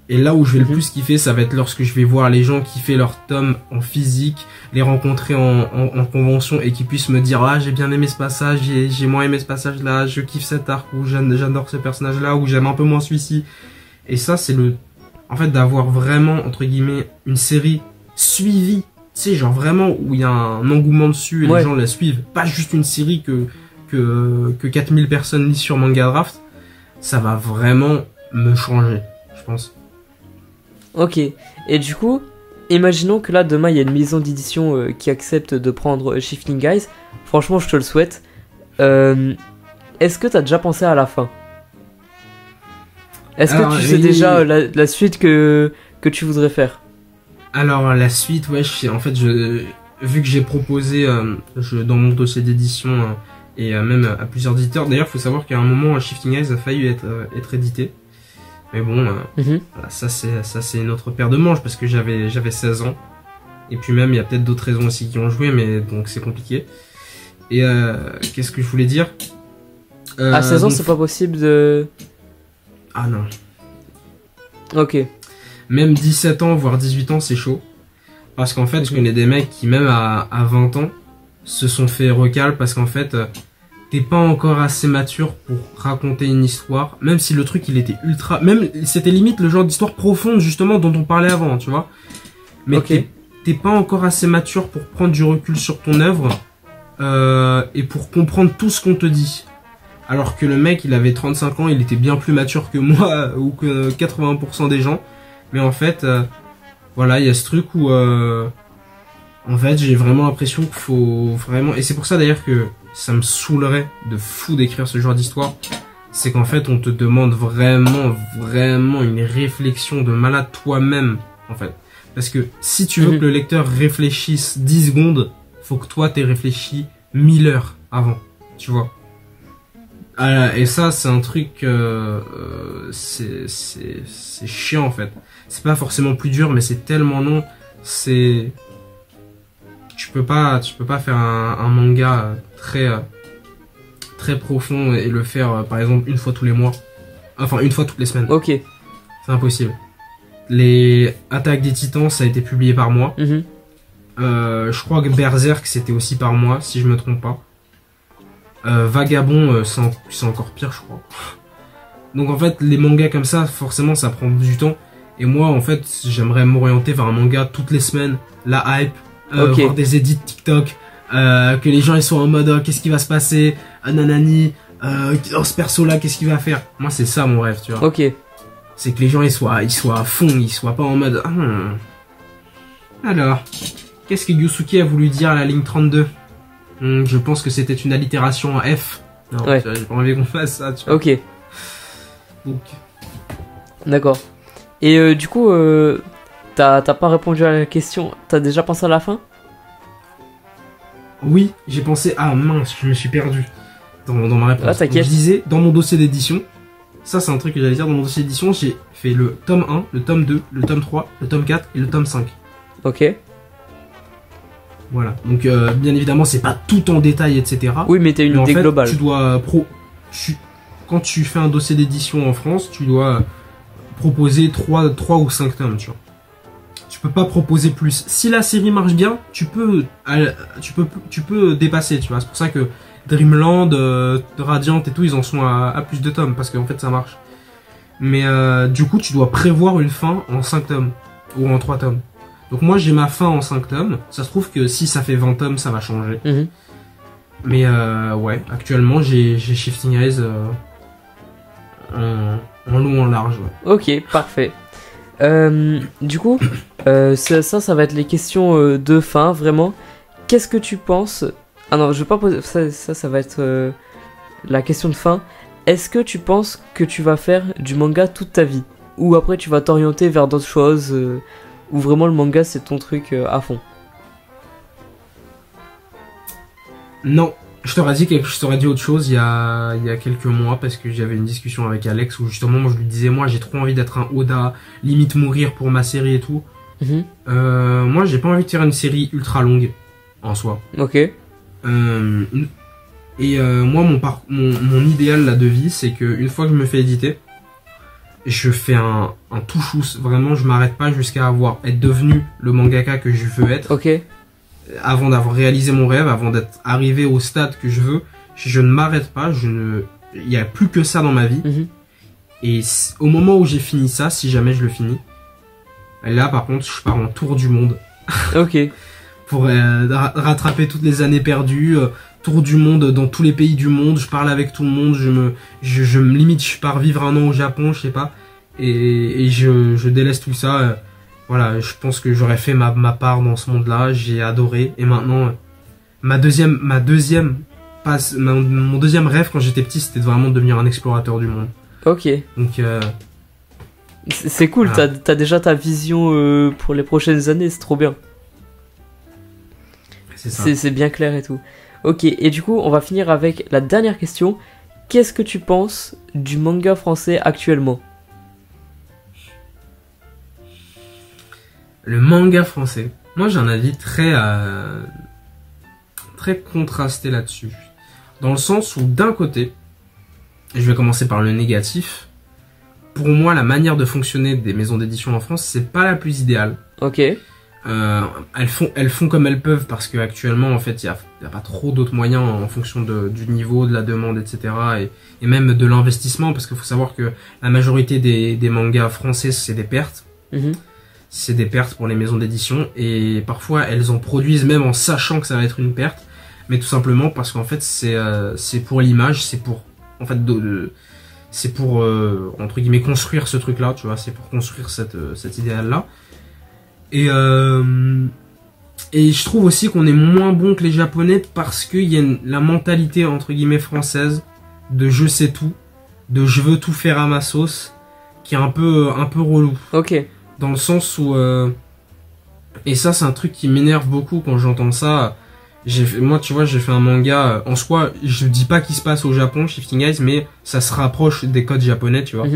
Et là où je vais le plus kiffer, ça va être lorsque je vais voir les gens kiffer leur tome en physique, les rencontrer en convention et qui puissent me dire ah j'ai bien aimé ce passage, j'ai moins aimé ce passage là, je kiffe cet arc ou j'adore ce personnage là ou j'aime un peu moins celui-ci. Et ça c'est en fait d'avoir vraiment entre guillemets une série suivie. Tu sais, genre vraiment où il y a un engouement dessus et les gens la suivent. Pas juste une série que 4000 personnes lisent sur Manga Draft. Ça va vraiment me changer, je pense. Ok. Et du coup, imaginons que là, demain, il y a une maison d'édition qui accepte de prendre Shifting Eyes. Franchement, je te le souhaite. Est-ce que t'as déjà pensé à la fin? Est-ce que tu sais déjà la suite que tu voudrais faire? Alors la suite, ouais, en fait, vu que j'ai proposé dans mon dossier d'édition et même à plusieurs éditeurs. D'ailleurs, faut savoir qu'à un moment, Shifting Eyes a failli être édité. Mais bon, voilà, ça c'est une autre paire de manches parce que j'avais 16 ans. Et puis même, il y a peut-être d'autres raisons aussi qui ont joué, mais donc c'est compliqué. Et qu'est-ce que je voulais dire à 16 ans, c'est pas possible de... Ah non. Ok. Même 17 ans, voire 18 ans, c'est chaud. Parce qu'en fait, je connais des mecs qui, même à 20 ans, se sont fait recal parce qu'en fait, t'es pas encore assez mature pour raconter une histoire. Même si le truc, il était ultra... Même, c'était limite le genre d'histoire profonde, justement, dont on parlait avant, tu vois. Mais t'es pas encore assez mature pour prendre du recul sur ton œuvre et pour comprendre tout ce qu'on te dit. Alors que le mec, il avait 35 ans, il était bien plus mature que moi ou que 80% des gens. Mais en fait, voilà, il y a ce truc où... en En fait, j'ai vraiment l'impression qu'il faut vraiment... Et c'est pour ça d'ailleurs que ça me saoulerait de fou d'écrire ce genre d'histoire. C'est qu'en fait, on te demande vraiment une réflexion de malade toi-même, en fait. Parce que si tu veux que le lecteur réfléchisse 10 secondes, faut que toi t'aies réfléchi 1000 heures avant, tu vois. Et ça, c'est un truc... c'est chiant, en fait. C'est pas forcément plus dur, mais c'est tellement long. C'est... Tu peux pas faire un manga très profond et le faire, par exemple, une fois tous les mois. Enfin, une fois toutes les semaines. Ok. C'est impossible. Les Attaques des Titans, ça a été publié par mois. Je crois que Berserk, c'était aussi par mois, si je me trompe pas. Vagabond, c'est encore pire, je crois. Donc en fait, les mangas comme ça, forcément, ça prend du temps. Et moi, en fait, j'aimerais m'orienter vers un manga toutes les semaines. La hype, voir des edits TikTok, que les gens ils soient en mode oh, qu'est-ce qui va se passer, nanani, ce perso là, qu'est-ce qu'il va faire. Moi, c'est ça mon rêve, tu vois. Ok. C'est que les gens ils soient à fond, ils soient pas en mode Alors, qu'est-ce que Yusuke a voulu dire à la ligne 32? Je pense que c'était une allitération en F. Non, ouais. J'ai pas envie qu'on fasse ça, tu vois. Ok. Donc. D'accord. Et du coup, t'as pas répondu à la question. T'as déjà pensé à la fin? Oui, j'ai pensé... Ah mince, je me suis perdu dans ma réponse. Ah, t'inquiète. Je disais, dans mon dossier d'édition, ça c'est un truc que j'allais dire, dans mon dossier d'édition, j'ai fait le tome 1, le tome 2, le tome 3, le tome 4 et le tome 5. Ok. Voilà, donc bien évidemment c'est pas tout en détail, etc. Oui, mais t'as une idée globale. Tu dois quand tu fais un dossier d'édition en France, tu dois proposer 3 ou 5 tomes, tu vois. Tu peux pas proposer plus. Si la série marche bien, tu peux dépasser, tu vois. C'est pour ça que Dreamland, Radiant et tout, ils en sont à plus de tomes, parce qu'en fait ça marche. Mais du coup, tu dois prévoir une fin en 5 tomes, ou en 3 tomes. Donc moi j'ai ma fin en 5 tomes, ça se trouve que si ça fait 20 tomes ça va changer. Mais ouais, actuellement j'ai Shifting Eyes en long en large. Ouais. Ok, parfait. Du coup, ça va être les questions de fin, vraiment. Qu'est-ce que tu penses? Ah non, je vais pas poser... Ça va être la question de fin. Est-ce que tu penses que tu vas faire du manga toute ta vie? Ou après tu vas t'orienter vers d'autres choses ou vraiment le manga c'est ton truc à fond? Non, je t'aurais dit autre chose il y a quelques mois parce que j'avais une discussion avec Alex où justement moi, je lui disais moi j'ai trop envie d'être un Oda, limite mourir pour ma série et tout. Moi j'ai pas envie de faire une série ultra longue en soi. Ok. Moi mon idéal là de vie c'est que une fois que je me fais éditer, je fais un touchous, vraiment je m'arrête pas jusqu'à être devenu le mangaka que je veux être. Ok. Avant d'avoir réalisé mon rêve, avant d'être arrivé au stade que je veux, je ne m'arrête pas, il n'y a plus que ça dans ma vie. Et au moment où j'ai fini ça, si jamais je le finis, là par contre je pars en tour du monde. Ok. Pour rattraper toutes les années perdues, tour du monde dans tous les pays du monde, je parle avec tout le monde, je me limite, je pars vivre un an au Japon, je sais pas, et je délaisse tout ça. Voilà, je pense que j'aurais fait ma part dans ce monde-là, j'ai adoré, et maintenant, mon deuxième rêve quand j'étais petit, c'était vraiment de devenir un explorateur du monde. Ok. Donc, c'est cool, voilà. T'as déjà ta vision pour les prochaines années, c'est trop bien. C'est bien clair et tout. Ok, et du coup, on va finir avec la dernière question. Qu'est-ce que tu penses du manga français actuellement? Le manga français. Moi, j'ai un avis très contrasté là-dessus. Dans le sens où, d'un côté, et je vais commencer par le négatif, pour moi, la manière de fonctionner des maisons d'édition en France, c'est pas la plus idéale. Ok. Elles font comme elles peuvent parce qu'actuellement, en fait, il y a pas trop d'autres moyens en fonction du niveau, de la demande, etc. Et même de l'investissement, parce qu'il faut savoir que la majorité des mangas français, c'est des pertes. C'est des pertes pour les maisons d'édition, et parfois elles en produisent même en sachant que ça va être une perte, mais tout simplement parce qu'en fait c'est pour l'image, c'est pour en fait c'est pour entre guillemets construire ce truc là, tu vois, c'est pour construire cet idéal là. Et Et je trouve aussi qu'on est moins bon que les Japonais parce qu'il y a la mentalité entre guillemets française de je sais tout, de je veux tout faire à ma sauce, qui est un peu relou. Ok. Dans le sens où et ça c'est un truc qui m'énerve beaucoup quand j'entends ça. Moi tu vois j'ai fait un manga en soi, je dis pas qu'il se passe au Japon, Shifting Eyes, mais ça se rapproche des codes japonais, tu vois.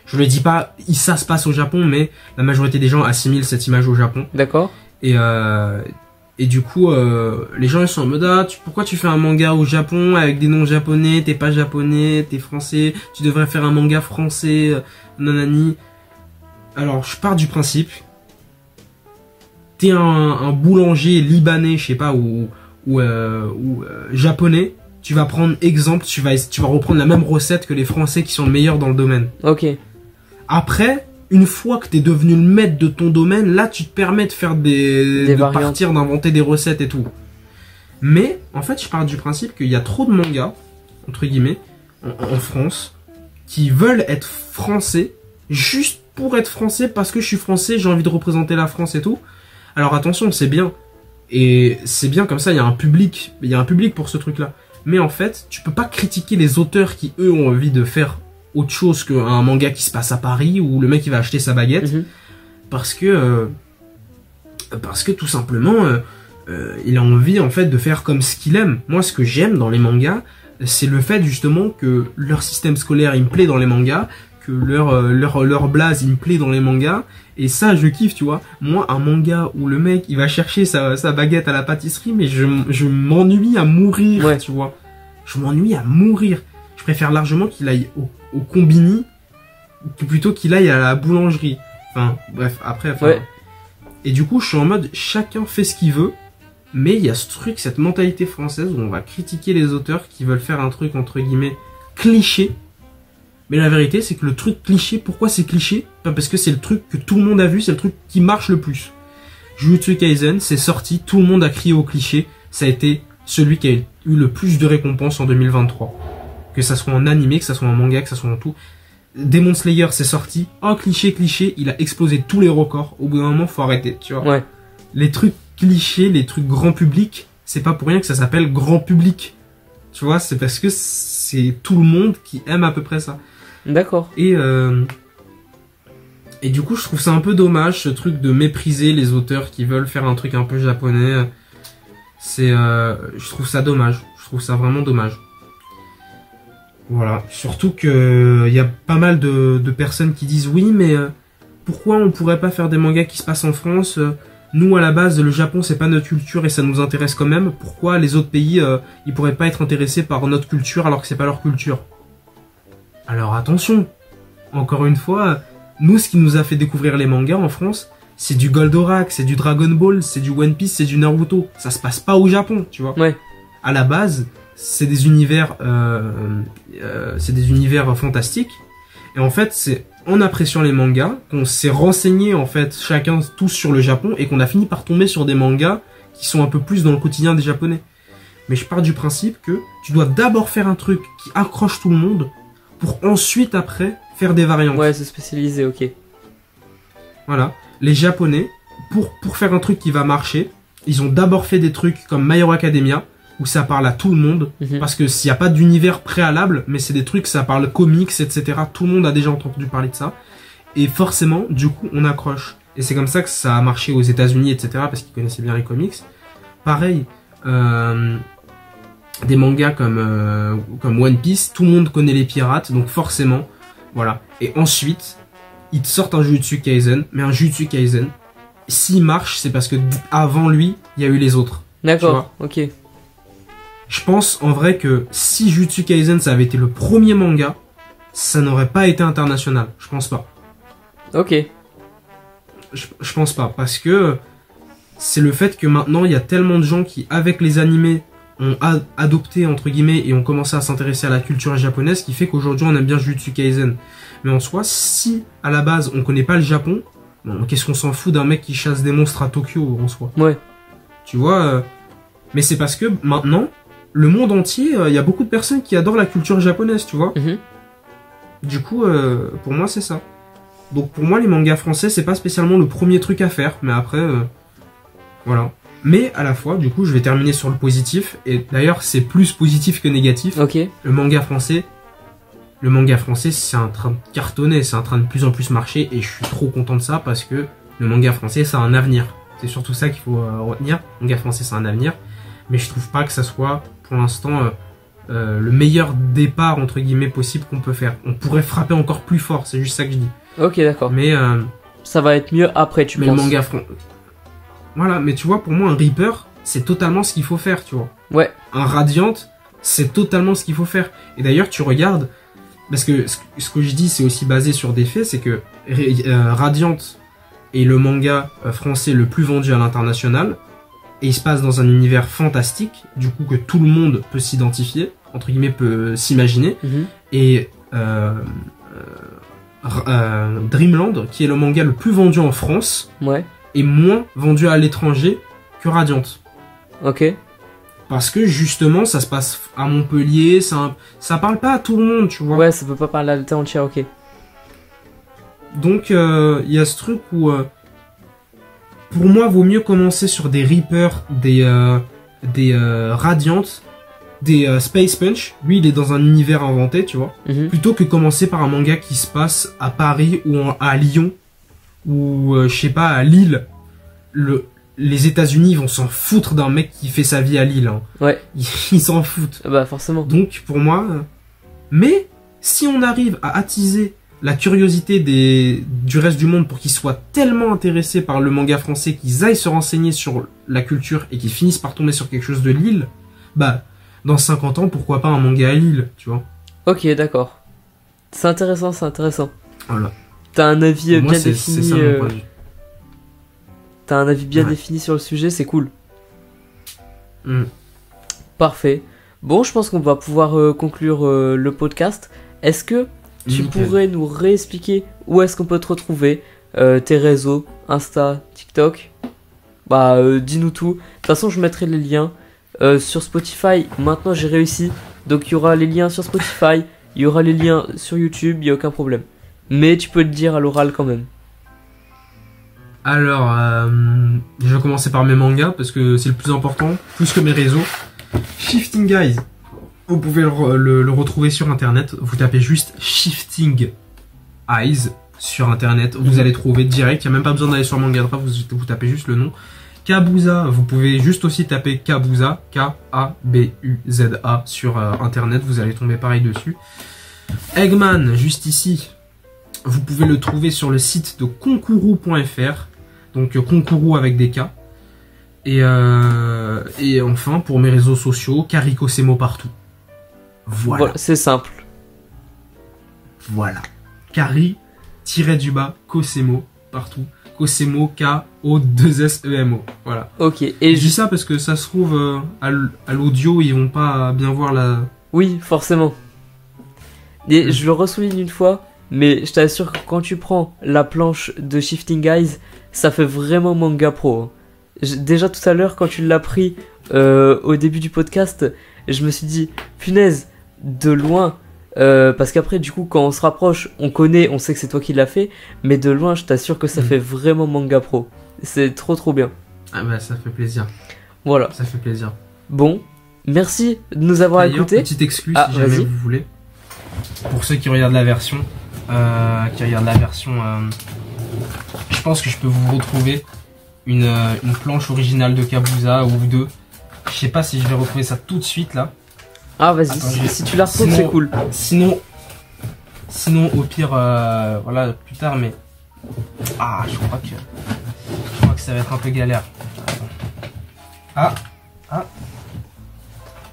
Je ne dis pas ça se passe au Japon, mais la majorité des gens assimilent cette image au Japon. D'accord. Et du coup, les gens ils sont en mode pourquoi tu fais un manga au Japon avec des noms japonais, t'es pas japonais, t'es français, tu devrais faire un manga français, nanani. Alors je pars du principe, t'es un boulanger libanais, je sais pas, ou japonais, tu vas prendre exemple, tu vas reprendre la même recette que les Français qui sont le meilleurs dans le domaine. Ok. Après, une fois que t'es devenu le maître de ton domaine, là tu te permets de faire d'inventer des recettes et tout. Mais en fait, je pars du principe qu'il y a trop de mangas, entre guillemets, en France, qui veulent être français juste pour être français parce que je suis français, j'ai envie de représenter la France et tout. Alors attention, c'est bien. Et c'est bien comme ça, il y a un public pour ce truc-là. Mais en fait, tu peux pas critiquer les auteurs qui, eux, ont envie de faire autre chose qu'un manga qui se passe à Paris où le mec il va acheter sa baguette. Parce que tout simplement, il a envie en fait de faire comme ce qu'il aime. Moi, ce que j'aime dans les mangas, c'est le fait justement que leur système scolaire il me plaît dans les mangas, que leur blaze il me plaît dans les mangas. Et ça, je kiffe, tu vois. Moi, un manga où le mec, il va chercher sa baguette à la pâtisserie, mais je m'ennuie à mourir, ouais. Tu vois. Je m'ennuie à mourir. Je préfère largement qu'il aille au combini plutôt qu'il aille à la boulangerie. Enfin, bref, après... Ouais. Et du coup, je suis en mode, chacun fait ce qu'il veut, mais il y a ce truc, cette mentalité française où on va critiquer les auteurs qui veulent faire un truc, entre guillemets, cliché. Mais la vérité, c'est que le truc cliché, pourquoi c'est cliché? Pas parce que c'est le truc que tout le monde a vu, c'est le truc qui marche le plus. Jujutsu Kaisen, c'est sorti, tout le monde a crié au cliché, ça a été celui qui a eu le plus de récompenses en 2023. Que ça soit en animé, que ça soit en manga, que ça soit en tout. Demon Slayer, c'est sorti, oh cliché, il a explosé tous les records, au bout d'un moment, faut arrêter, tu vois. Ouais. Les trucs clichés, les trucs grand public, c'est pas pour rien que ça s'appelle grand public. Tu vois, c'est parce que c'est tout le monde qui aime à peu près ça. D'accord. Et du coup, je trouve ça un peu dommage, ce truc de mépriser les auteurs qui veulent faire un truc un peu japonais. Je trouve ça dommage. Je trouve ça vraiment dommage. Voilà. Surtout que y a pas mal de personnes qui disent oui, mais pourquoi on pourrait pas faire des mangas qui se passent en France? Nous, à la base, le Japon, c'est pas notre culture et ça nous intéresse quand même. Pourquoi les autres pays, ils pourraient pas être intéressés par notre culture alors que c'est pas leur culture? Alors attention, encore une fois, nous ce qui nous a fait découvrir les mangas en France, c'est du Goldorak, c'est du Dragon Ball, c'est du One Piece, c'est du Naruto. Ça se passe pas au Japon, tu vois. Ouais. À la base, c'est des univers fantastiques. Et en fait, c'est en appréciant les mangas qu'on s'est renseigné en fait chacun tous sur le Japon et qu'on a fini par tomber sur des mangas qui sont un peu plus dans le quotidien des Japonais. Mais je pars du principe que tu dois d'abord faire un truc qui accroche tout le monde pour ensuite, après, faire des variantes. Ouais, se spécialiser, ok. Voilà. Les Japonais, pour faire un truc qui va marcher, ils ont d'abord fait des trucs comme My Hero Academia, où ça parle à tout le monde, parce que s'il n'y a pas d'univers préalable, mais c'est des trucs, ça parle comics, etc. Tout le monde a déjà entendu parler de ça. Et forcément, du coup, on accroche. Et c'est comme ça que ça a marché aux États-Unis, etc., parce qu'ils connaissaient bien les comics. Pareil, des mangas comme One Piece, tout le monde connaît les pirates, donc forcément, voilà. Et ensuite, ils te sortent un Jujutsu Kaisen, mais un Jujutsu Kaisen, s'il marche, c'est parce que avant lui, il y a eu les autres. D'accord, ok. Je pense en vrai que si Jujutsu Kaisen ça avait été le premier manga, ça n'aurait pas été international. Je pense pas. Ok. Je pense pas, parce que c'est le fait que maintenant, il y a tellement de gens qui, avec les animés, ont adopté entre guillemets et ont commencé à s'intéresser à la culture japonaise qui fait qu'aujourd'hui on aime bien Jujutsu Kaisen. Mais en soi, si à la base on connaît pas le Japon, bon, qu'est-ce qu'on s'en fout d'un mec qui chasse des monstres à Tokyo en soi? Ouais. Tu vois, mais c'est parce que maintenant, le monde entier, il y a beaucoup de personnes qui adorent la culture japonaise, tu vois. Du coup, pour moi c'est ça. Donc pour moi les mangas français c'est pas spécialement le premier truc à faire, mais après, voilà. Mais à la fois, du coup, je vais terminer sur le positif. Et d'ailleurs, c'est plus positif que négatif. Ok. Le manga français, c'est en train de cartonner, c'est en train de plus en plus marcher. Et je suis trop content de ça parce que le manga français, ça a un avenir. C'est surtout ça qu'il faut retenir. Le manga français, c'est un avenir. Mais je trouve pas que ça soit, pour l'instant, le meilleur départ, entre guillemets, possible qu'on peut faire. On pourrait frapper encore plus fort, c'est juste ça que je dis. Ok, d'accord. Mais ça va être mieux après, tu penses. Mais le manga français... Voilà, mais tu vois, pour moi, un Reaper, c'est totalement ce qu'il faut faire, tu vois. Ouais. Un Radiant, c'est totalement ce qu'il faut faire. Et d'ailleurs, tu regardes, parce que ce que je dis, c'est aussi basé sur des faits, c'est que Radiant est le manga français le plus vendu à l'international, et il se passe dans un univers fantastique, du coup que tout le monde peut s'identifier, entre guillemets, peut s'imaginer. Et Dreamland, qui est le manga le plus vendu en France, ouais, est moins vendu à l'étranger que Radiant. Ok. Parce que justement, ça se passe à Montpellier, ça parle pas à tout le monde, tu vois. Ouais, ça peut pas parler à la terre entière, ok. Donc, il y a ce truc où, pour moi, vaut mieux commencer sur des Reapers, des Radiant, des Space Punch. Lui, il est dans un univers inventé, tu vois. Plutôt que commencer par un manga qui se passe à Paris ou à Lyon, ou je sais pas, à Lille. Les États-Unis vont s'en foutre d'un mec qui fait sa vie à Lille. Hein. Ouais. Ils s'en foutent. Bah forcément. Donc pour moi, mais si on arrive à attiser la curiosité du reste du monde pour qu'ils soient tellement intéressés par le manga français qu'ils aillent se renseigner sur la culture et qu'ils finissent par tomber sur quelque chose de Lille, bah dans 50 ans pourquoi pas un manga à Lille, tu vois. Ok, d'accord. C'est intéressant, c'est intéressant. Voilà. T'as un avis bien défini. C'est ça mon point de vue. T'as un avis bien défini sur le sujet, c'est cool. Parfait. Bon, je pense qu'on va pouvoir conclure le podcast. Est-ce que tu pourrais nous réexpliquer où est-ce qu'on peut te retrouver, tes réseaux, Insta, TikTok? Bah, dis-nous tout. De toute façon, je mettrai les liens sur Spotify. Maintenant, j'ai réussi. Donc, il y aura les liens sur Spotify, il y aura les liens sur YouTube, il n'y a aucun problème. Mais tu peux le dire à l'oral quand même. Alors, je vais commencer par mes mangas parce que c'est le plus important, plus que mes réseaux. Shifting Eyes, vous pouvez le retrouver sur internet. Vous tapez juste Shifting Eyes sur internet, vous allez trouver direct. Il n'y a même pas besoin d'aller sur Mangadra, vous tapez juste le nom. Kabuza, vous pouvez juste aussi taper Kabuza, K-A-B-U-Z-A sur internet, vous allez tomber pareil dessus. Eggman, juste ici, vous pouvez le trouver sur le site de Konkuru.fr, donc Konkuru avec des K. Et enfin, pour mes réseaux sociaux, Kariko Semo partout. Voilà. C'est simple. Voilà. Kari-du-bas, Kosemo, partout. Kosemo, K-O-2-S-E-M-O. Voilà. Ok. Et je dis ça parce que ça se trouve, à l'audio, ils vont pas bien voir la... Oui, forcément. Et je le ressouligne une fois, mais je t'assure que quand tu prends la planche de Shifting Eyes, ça fait vraiment manga pro. Déjà tout à l'heure, quand tu l'as pris au début du podcast, je me suis dit, punaise, de loin, parce qu'après, du coup, quand on se rapproche, on connaît, on sait que c'est toi qui l'as fait, mais de loin, je t'assure que ça fait vraiment manga pro. C'est trop bien. Ah bah, ça fait plaisir. Voilà. Ça fait plaisir. Bon, merci de nous avoir écoutés. Petite excuse, si jamais vous voulez. Pour ceux qui regardent la version, je pense que je peux vous retrouver une planche originale de Kabuza ou deux. Je sais pas si je vais retrouver ça tout de suite là. Ah vas-y, si tu la retrouves c'est cool. Sinon au pire, voilà, plus tard, mais je crois que ça va être un peu galère.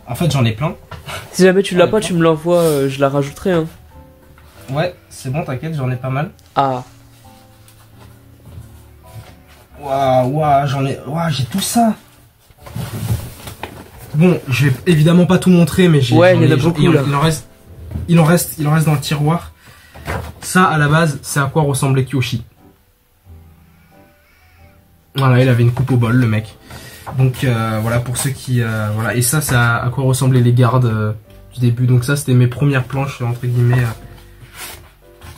En fait j'en ai plein. Si jamais tu l'as pas, tu me l'envoies, je la rajouterai. Hein. Ouais, c'est bon, t'inquiète, j'en ai pas mal. Ah. Waouh, j'ai tout ça. Bon, je vais évidemment pas tout montrer, mais il y en a beaucoup là. Il en reste dans le tiroir. Ça, à la base, c'est à quoi ressemblait Kyoshi. Voilà, il avait une coupe au bol, le mec. Donc voilà, pour ceux qui... voilà, et ça, c'est à quoi ressemblaient les gardes du début. Donc ça, c'était mes premières planches, entre guillemets.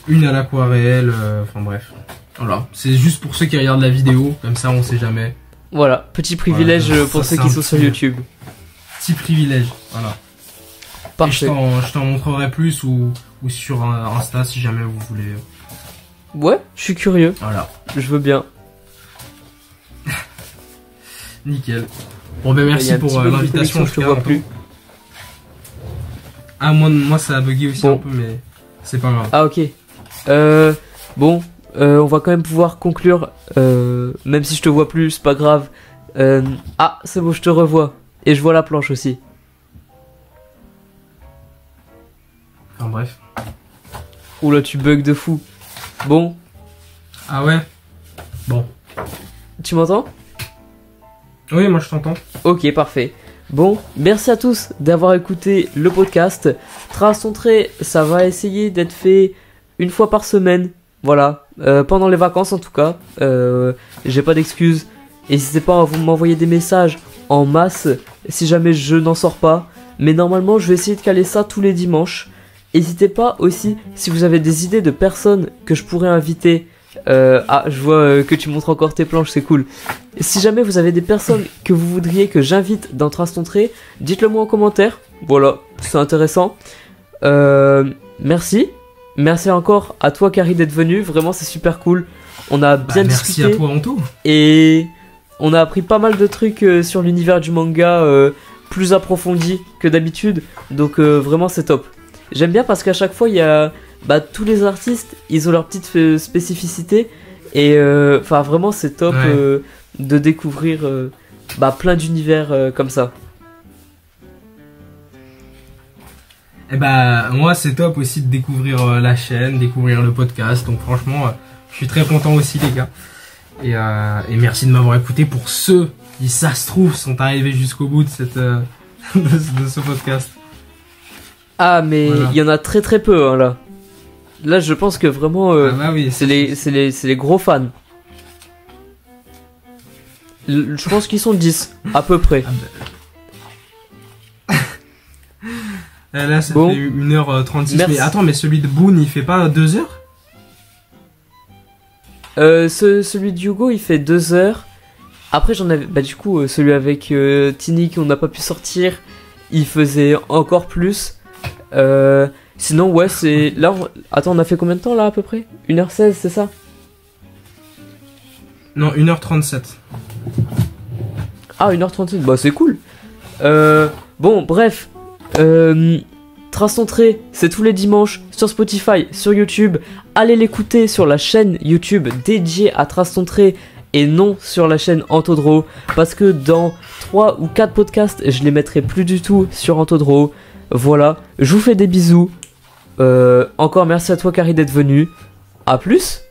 Une à l'aquarelle, enfin bref. Voilà, c'est juste pour ceux qui regardent la vidéo, comme ça, on sait jamais. Voilà, petit privilège pour ceux qui sont sur YouTube. Petit privilège, voilà. Parfait. Je t'en montrerai plus ou sur Insta si jamais vous voulez. Ouais, je suis curieux. Voilà. Je veux bien. Nickel. Bon ben merci pour l'invitation. Je te vois plus. Ah moi ça a bugué aussi un peu mais c'est pas grave. Ah ok. Bon, on va quand même pouvoir conclure. Même si je te vois plus, c'est pas grave. Ah c'est bon, je te revois. Et je vois la planche aussi. Enfin bref. Oula, tu bugs de fou. Bon. Ah ouais. Bon. Tu m'entends? Oui, moi je t'entends. Ok, parfait. Bon, merci à tous d'avoir écouté le podcast. Trace ton trait, ça va essayer d'être fait une fois par semaine. Voilà, pendant les vacances en tout cas. J'ai pas d'excuses. N'hésitez pas à m'envoyer des messages en masse si jamais je n'en sors pas. Mais normalement, je vais essayer de caler ça tous les dimanches. N'hésitez pas aussi si vous avez des idées de personnes que je pourrais inviter. Ah, je vois que tu montres encore tes planches, c'est cool. Si jamais vous avez des personnes que vous voudriez que j'invite dans Trace ton trait, dites-le moi en commentaire. Voilà, c'est intéressant. Merci. Merci encore à toi, Carrie, d'être venu. Vraiment, c'est super cool. On a bien discuté. Merci à toi, Anto. Et on a appris pas mal de trucs sur l'univers du manga plus approfondi que d'habitude. Donc, vraiment, c'est top. J'aime bien parce qu'à chaque fois, il y a tous les artistes, ils ont leur petite spécificité. Et enfin, vraiment, c'est top de découvrir plein d'univers comme ça. Et moi, c'est top aussi de découvrir la chaîne, découvrir le podcast. Donc, franchement, je suis très content aussi, les gars. Et merci de m'avoir écouté pour ceux qui, ça se trouve, sont arrivés jusqu'au bout de cette de ce podcast. Ah, mais il y en a très très peu, hein, là. Là, je pense que vraiment, oui, c'est les gros fans. Je pense qu'ils sont 10, à peu près. Là, ça fait 1h36. Merci. Mais attends, mais celui de Boone, il fait pas 2 heures? Celui de Hugo, il fait 2 heures. Après, j'en avais... du coup, celui avec Tini, qu'on n'a pas pu sortir, il faisait encore plus. Sinon, ouais, c'est... Là, attends, on a fait combien de temps, là, à peu près? 1h16, c'est ça? Non, 1h37. Ah, 1h37, bah c'est cool. Bon, bref. Trace ton trait, c'est tous les dimanches sur Spotify, sur YouTube. Allez l'écouter sur la chaîne YouTube dédiée à Trace ton trait et non sur la chaîne Antodro. Parce que dans 3 ou 4 podcasts, je les mettrai plus du tout sur Antodro. Voilà, je vous fais des bisous. Encore merci à toi, Carrie, d'être venu. A plus.